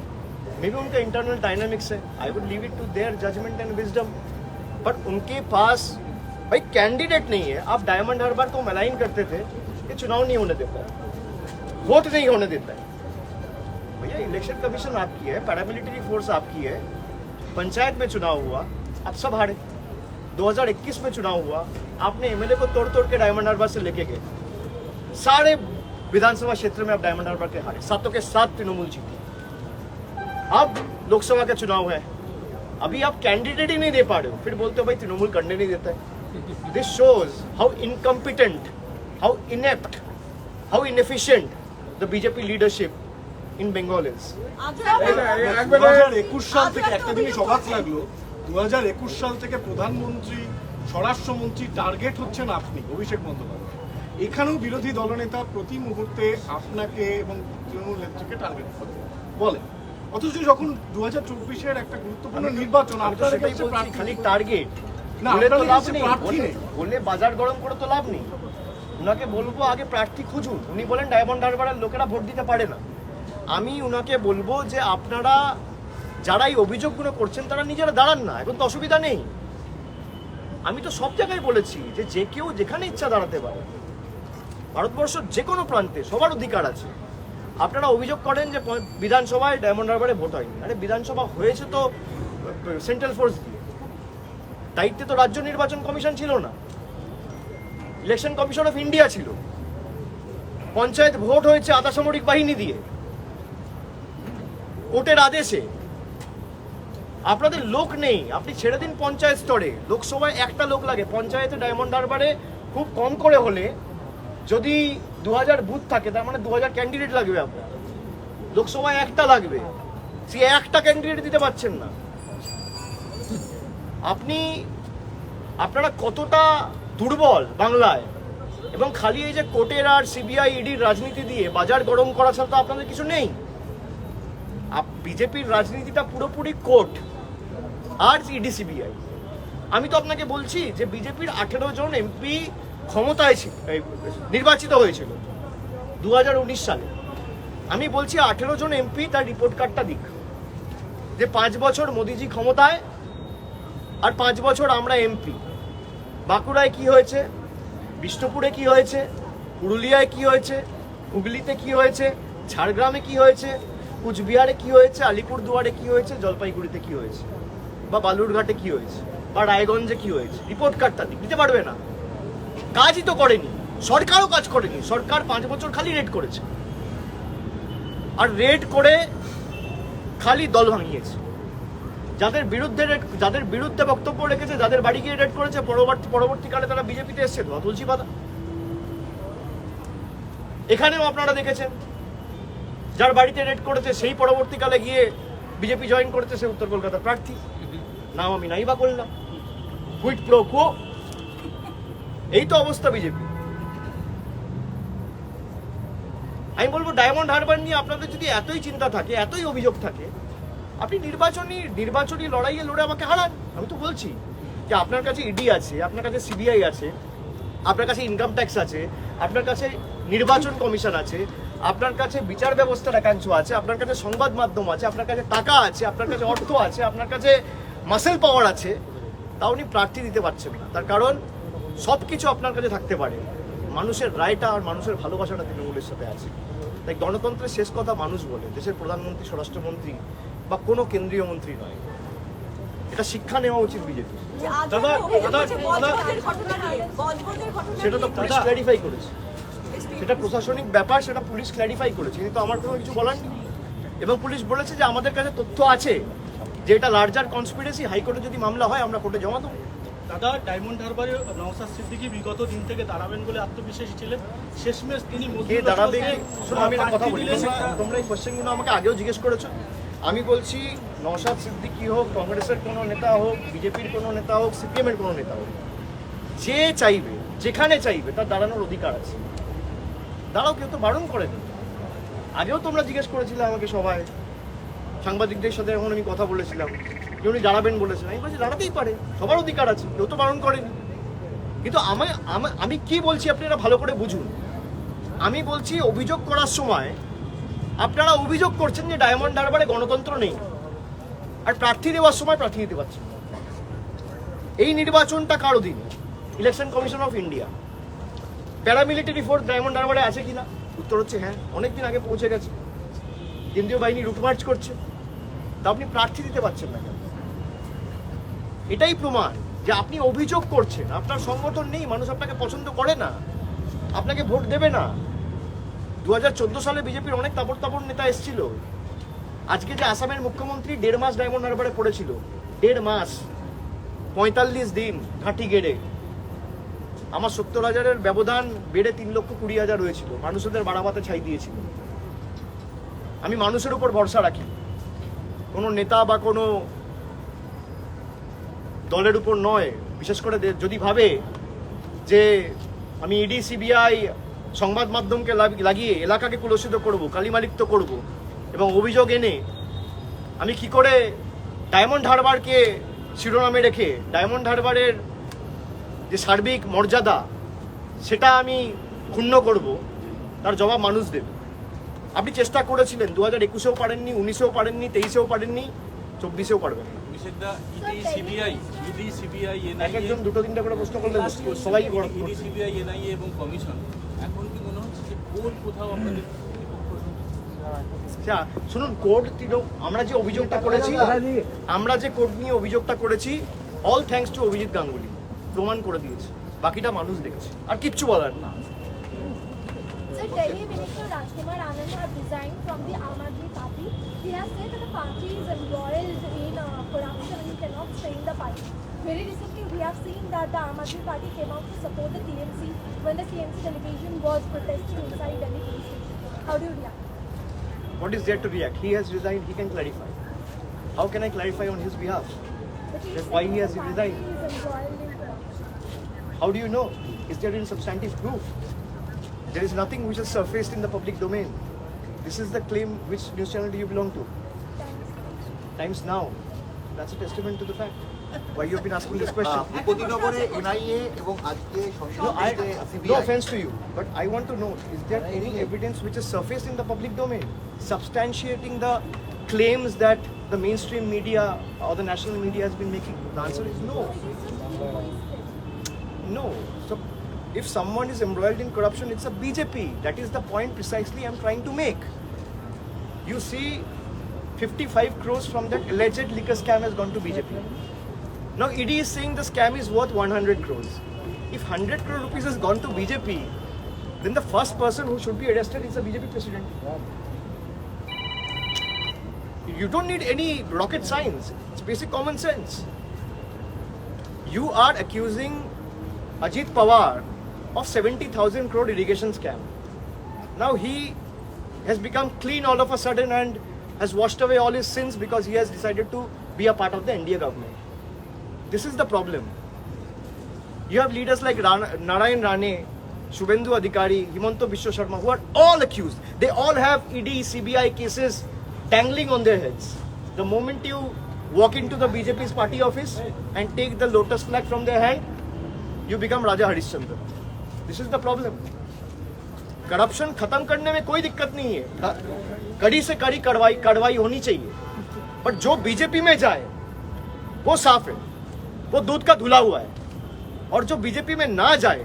Speaker 2: मे बी उनका इंटरनल डायनामिक्स है। I would leave it to their judgement and wisdom. But उनके पास भाई कैंडिडेट नहीं है। आप डायमंड हार्बर को अलाइन करते थे, ये चुनाव नहीं होने देता है, वोट नहीं होने देता है। भैया इलेक्शन कमीशन आपकी है, पैरामिलिट्री फोर्स आपकी है, पंचायत में चुनाव हुआ, आप सब हारे। 2021 में चुनाव हुआ, आपने एमएलए को तोड़ तोड़ के डायमंड हार्बर से लेके गए, सारे विधानसभा क्षेत्र में आप डायमंड हार्बर के हारे, सातों के साथ तृणमूल जीती। अब लोकसभा का चुनाव है, अभी आप कैंडिडेट ही नहीं दे पा रहे हो, फिर बोलते हो भाई तृणमूल करने नहीं देता है। This shows how incompetent, how inept, how inefficient the BJP leadership in Bengal is.
Speaker 8: 2021 সাল থেকে একটা জিনিস অবাক লাগলো, 2021 সাল থেকে প্রধানমন্ত্রী, স্বরাষ্ট্রমন্ত্রী টার্গেট হচ্ছেন আপনি, অভিষেক বন্দ্যোপাধ্যায়। এখানেও বিরোধী দলনেতা প্রতি মুহূর্তে আপনাকে এবং তৃণমূল নেত্রীকে টার্গেট বলে, অথচ যখন 2024-এর একটা গুরুত্বপূর্ণ নির্বাচন আপনাদের কাছে
Speaker 2: খালি টার্গেট
Speaker 8: না,
Speaker 2: বলে তো লাভ নেই,
Speaker 8: প্রার্থী নেই।
Speaker 2: বলে বাজার গরম করে তো লাভ নেই। উনাকে বলবো আগে প্রার্থী খুঁজুন। উনি বলেন ডায়মন্ড হারবারের লোকেরা ভোট দিতে পারে না। আমি উনাকে বলবো যে আপনারা যারা এই অভিযোগগুলো করছেন তারা নিজেরা দাঁড়ান না, এখন তো অসুবিধা নেই। আমি তো সব জায়গায় বলেছি যে যে কেউ যেখানে ইচ্ছা দাঁড়াতে পারে, ভারতবর্ষের যে কোনো প্রান্তে সবার অধিকার আছে। আপনারা অভিযোগ করেন যে বিধানসভায় ডায়মন্ড হারবারে ভোট হয়নি। আরে বিধানসভা হয়েছে তো সেন্ট্রাল ফোর্স দিয়ে, দায়িত্বে তো রাজ্য নির্বাচন কমিশন ছিল না, ইলেকশন কমিশন অফ ইন্ডিয়া ছিল। পঞ্চায়েত ভোট হয়েছে আধা সামরিক বাহিনী দিয়ে। কোর্টের আদেশে আপনাদের লোক নেই, আপনি ছেড়ে দিন পঞ্চায়েত স্তরে, লোকসভায় একটা লোক লাগে, পঞ্চায়েতে ডায়মন্ড হারবারে খুব কম করে হলে যদি 2000 বুথ থাকে তার মানে 2000 ক্যান্ডিডেট লাগবে, আপনার লোকসভায় একটা লাগবে, সে একটা ক্যান্ডিডেট দিতে পারছেন না। আপনারা কতটা দুর্বল বাংলায়, এবং খালি এই যে কোর্টের আর সিবিআই ইডির রাজনীতি দিয়ে বাজার গরম করা ছাড়া তো আপনাদের কিছু নেই। বিজেপির রাজনীতিটা পুরোপুরি কোর্ট আর ইডি সিবিআই। আমি তো আপনাকে বলছি যে বিজেপির 18 জন এমপি ক্ষমতায় নির্বাচিত হয়েছিল 2019 সালে। আমি বলছি 18 জন এমপি তার রিপোর্ট কার্ডটা দিক, যে 5 বছর মোদিজি ক্ষমতায় আর 5 বছর আমরা এমপি। বাঁকুড়ায় কি হয়েছে, বিষ্ণুপুরে কি হয়েছে, পুরুলিয়ায় কি হয়েছে, হুগলিতে কি হয়েছে, ঝাড়গ্রামে কি হয়েছে, কুচবিহারে কি হয়েছে, আলিপুরদুয়ারে কি হয়েছে, জলপাইগুড়িতে কি হয়েছে, বা বালুরঘাটে কি হয়েছে, বা রায়গঞ্জে কি হয়েছে, রিপোর্ট কার্ডটা দিতে পারবে না। কাজই তো করেনি, সরকারও কাজ করেনি। সরকার 5 বছর খালি রেড করেছে, আর রেড করে খালি দল ভাঙিয়েছে। যাদের বিরুদ্ধে বক্তব্য রেখেছে, যাদের বাড়ি গিয়ে রেড করেছে, পরবর্তীকালে তারা বিজেপিতে এসছে, তুলসী পাতা। এখানেও আপনারা দেখেছেন যার বাড়িতে রেড করেছে সেই পরবর্তীকালে গিয়ে বিজেপি জয়েন করেছে, সে উত্তর কলকাতার প্রার্থী। নাম আমি নাই বা করলাম, কুইট প্রো কো। এই তো অবস্থা বিজেপি। আমি বলবো ডায়মন্ড হারবার নিয়ে আপনাদের যদি এতই চিন্তা থাকে, এতই অভিযোগ থাকে, আপনি নির্বাচনী লড়াইয়ে লড়ে আমাকে হারান। আমি তো বলছি যে আপনার কাছে ইডি আছে, আপনার কাছে সিবিআই আছে, আপনার কাছে ইনকাম ট্যাক্স আছে, আপনার কাছে নির্বাচন কমিশন আছে, আপনার কাছে বিচার ব্যবস্থার একাংশ আছে, আপনার কাছে সংবাদ মাধ্যম আছে, আপনার কাছে টাকা আছে, আপনার কাছে অর্থ আছে, আপনার কাছে মাসেল পাওয়ার আছে, তাও উনি প্রার্থী দিতে পারছেন না। তার কারণ সব কিছু আপনার কাছে থাকতে পারে, মানুষের রায়টা আর মানুষের ভালোবাসাটা তৃণমূলের সাথে আছে। তাই গণতন্ত্রের শেষ কথা মানুষ বলে, দেশের প্রধানমন্ত্রী, স্বরাষ্ট্রমন্ত্রী বা কোনো কেন্দ্রীয় মন্ত্রী নয়। এটা শিক্ষা নেওয়া উচিত বিজেপি। সেটা তো পুলিশ ক্ল্যারিফাই করেছে, সেটা প্রশাসনিক ব্যাপার, সেটা পুলিশ ক্ল্যারিফাই করেছে, কিন্তু আমার কোনো কিছু বলার নেই। এবং পুলিশ বলেছে যে আমাদের কাছে তথ্য আছে যে এটা লার্জার কনস্পিরেসি, হাইকোর্টে যদি মামলা হয় আমরা কোর্টে জমা দেবো।
Speaker 9: দাদা, ডায়মন্ড হারবারে নওশাদ সিদ্দিকী বিগত দিন থেকে দাঁড়াবেন বলে আত্মবিশ্বাসী ছিলেন, শেষমেশ তিনি
Speaker 2: দাঁড়াবে। শোনো, আমি একটা কথা বলি, তোমরা এই কোশ্চেনগুলো আমাকে আগেও জিজ্ঞেস করেছো। আমি বলছি নওশাদ সিদ্দিকী হোক, কংগ্রেসের কোনো নেতা হোক, বিজেপির কোনো নেতা হোক, সিপিএমের কোনো নেতা হোক, যে চাইবে, যেখানে চাইবে, তার দাঁড়ানোর অধিকার আছে। দাঁড়াও, কেউ তো বারণ করেনি। আগেও তোমরা জিজ্ঞেস করেছিলে আমাকে, সবাই সাংবাদিকদের সাথে এখন আমি কথা বলেছিলাম যে উনি দাঁড়াবেন বলেছেন। আমি বলছি দাঁড়াতেই পারে, সবার অধিকার আছে, কেউ তো বারণ করেনি। কিন্তু আমি কি বলছি আপনারা ভালো করে বুঝুন। আমি বলছি অভিযোগ করার সময় আপনারা অভিযোগ করছেন যে ডায়মন্ড হারবারে গণতন্ত্র নেই, আর প্রার্থী দেওয়ার সময় প্রার্থী দিতে পারছেন। এই নির্বাচনটা কার অধীনে? Election commission of India. Paramilitary force Diamond হারবারে আছে কিনা? উত্তর হচ্ছে হ্যাঁ, অনেকদিন আগে পৌঁছে গেছে। কেন্দ্রীয় বাহিনী রুটমার্চ করছে, তা আপনি প্রার্থী দিতে পারছেন না কেন? এটাই প্রমাণ যে আপনি অভিযোগ করছেন, আপনার সংগঠন নেই, মানুষ আপনাকে পছন্দ করে না, আপনাকে ভোট দেবে না। 2014 সালে বিজেপির অনেক তাবড় নেতা এসেছিল। আজকে যে আসামের মুখ্যমন্ত্রী 1.5 মাস ডায়মন্ড হারবারে পড়েছিল, 1.5 মাস, 45 দিন ঘাঁটি গেড়ে। আমার 70,000-এর ব্যবধান বেড়ে 3,20,000 হয়েছিল। মানুষদের বাড়াবাতে ছাই দিয়েছিল। আমি মানুষের উপর ভরসা রাখি, কোনো নেতা বা কোনো দলের উপর নয়। বিশেষ করে যদি ভাবে যে আমি ইডি সিবিআই সংবাদ মাধ্যমকে লাগিয়ে এলাকাকে কুলসিত করব, কালিমালিপ্ত করব, এবং অভিযোগ এনে আমি কি করে ডায়মন্ড হারবারকে শিরোনামে রেখে ডায়মন্ড হারবারের যে সার্বিক মর্যাদা সেটা আমি ক্ষুণ্ণ করব, তার জবাব মানুষ দেবে। আপনি চেষ্টা করেছিলেন, 2021-এও পারেননি, 19-এও পারেননি, 23-এও পারেননি, 24-এও পারবেন। একজন দুটো তিনটা করে প্রশ্ন করলে সবাই
Speaker 6: সিবিআই, এনআইএ এবং কমিশন, এখন কি মনে হচ্ছে যে কোর্ট কোথাও আপনাদের?
Speaker 2: শুনুন, কোর্ট, আমরা যে অভিযোগটা করেছি, আমরা যে কোর্ট নিয়ে অভিযোগটা করেছি, all thanks to Abhijit Ganguly প্রমাণ করে দিয়েছে। বাকিটা মানুষ দেখেছে, আর কিচ্ছু বলার না।
Speaker 10: Sir, Delhi Minister Rajkumar Anand has resigned from the Aam Aadmi Party. He has said that the party is embroiled in corruption and cannot strain the party. Very recently, we have seen that the Aam Aadmi Party came out to support the TMC when the TMC delegation was protesting inside Delhi police station. How do you react?
Speaker 2: What is there to react? He has resigned, he can clarify. How can I clarify on his behalf?
Speaker 10: But he
Speaker 2: Then
Speaker 10: said
Speaker 2: why he
Speaker 10: that
Speaker 2: has
Speaker 10: the party
Speaker 2: resigned?
Speaker 10: is embroiled in corruption.
Speaker 2: How do you know? Is there any substantive proof? There is nothing which is surfaced in the public domain. This is the claim. Which news channel do you belong to? Times Now. That's a testament to the fact. Why you have been asking this question?
Speaker 11: উপতিনগরে NIA এবং আজকে
Speaker 2: No,
Speaker 11: সংসদে
Speaker 2: no
Speaker 11: CBI
Speaker 2: offense to you, but I want to know, is there any evidence which is surfaced in the public domain substantiating the claims that the mainstream media or the national media has been making? The answer is no. No. So if someone is embroiled in corruption, it's a BJP. That is the point precisely I'm trying to make. You see, 55 crores from that alleged liquor scam has gone to BJP. Now ED is saying the scam is worth 100 crores. If 100 crore rupees has gone to BJP, then the first person who should be arrested is the BJP president. You don't need any rocket science. It's basic common sense. You are accusing Ajit Pawar of 70,000 crore irrigation scam. Now he has become clean all of a sudden and has washed away all his sins because he has decided to be a part of the NDA government. This is the problem. You have leaders like Narayan Rane, Shubhendu Adhikari, Himanta Biswa Sharma, who are all accused. They all have ED, CBI cases dangling on their heads. The moment you walk into the BJP's party office and take the lotus flag from their hand, you become Raja Harishchandra. This is the problem. Corruption खत्म करने में कोई दिक्कत नहीं है, कड़ी से कड़ी कार्रवाई होनी चाहिए, पर जो बीजेपी में जाए वो साफ है, वो दूध का धुला हुआ है, और जो बीजेपी में ना जाए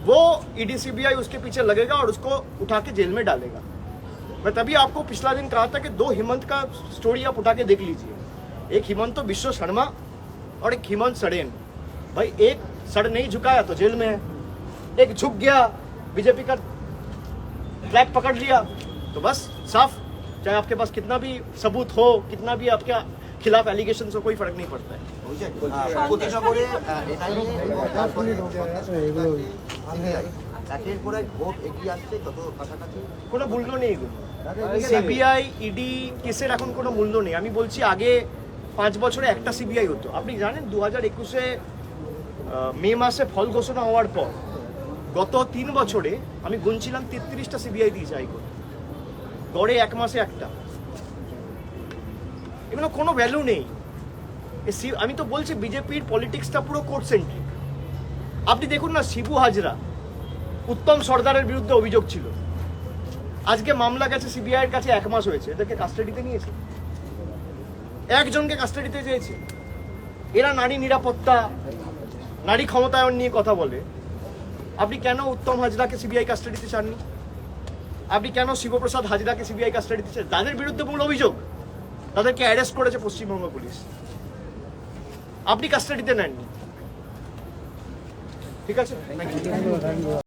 Speaker 2: वो ईडी सीबीआई उसके पीछे लगेगा और उसको उठा के जेल में डालेगा। मैं तभी आपको पिछला दिन कहा था कि दो हिमंत का स्टोरी आप उठा के देख लीजिए, एक हिमंत बिश्व शर्मा और एक हिमंत सड़ेन। भाई एक सड़ नहीं झुकाया तो जेल में है, एक झुक गया बीजेपी का फ्लैग पकड़ लिया तो बस साफ। चाहे आपके पास कितना भी सबूत हो, कितना भी आपके खिलाफ एलिगेशन हो, कोई फर्क नहीं पड़ता है।
Speaker 11: উপতিনগরে এনআইএ এবং তারপরে সিবিআই একের পর এক ভোট এগিয়ে আসছে যত কাছাকাছি
Speaker 2: কোনো মূল্য নেই এগুলো। সিবিআই ইডি কেসের এখন কোনো মূল্য নেই। আমি বলছি আগে 5 বছরে একটা সিবিআই হতো। আপনি জানেন 2021-এ মে মাসে ফল ঘোষণা হওয়ার পর গত 3 বছরে আমি গুনছিলাম 33টা সিবিআই দিয়েছে হাইকোর্ট, গড়ে 1 মাসে একটা। এগুলো কোনো ভ্যালু নেই। আমি তো বলছি বিজেপির পলিটিক্সটা পুরো কোর্ট সেন্ট্রিক। আপনি দেখুন না, শিবু হাজরা, উত্তম সর্দারের বিরুদ্ধে অভিযোগ ছিল, আজকে মামলা গেছে সিবিআইয়ের কাছে, 1 মাস হয়েছে, এদেরকে কাস্টাডিতে নিয়েছে, একজনকে কাস্টাডিতে চেয়েছে। এরা নারী নিরাপত্তা, নারী ক্ষমতায়ন নিয়ে কথা বলে। আপনি কেন উত্তম হাজরাকে সিবিআই কাস্টাডিতে চাননি? আপনি কেন শিবপ্রসাদ হাজরাকে সিবিআই কাস্টাডিতে চান? তাদের বিরুদ্ধে মূল অভিযোগ, তাদেরকে অ্যারেস্ট করেছে পশ্চিমবঙ্গ পুলিশ, আপনি কাস্টাডিতে নেননি। ঠিক আছে, থ্যাংক ইউ।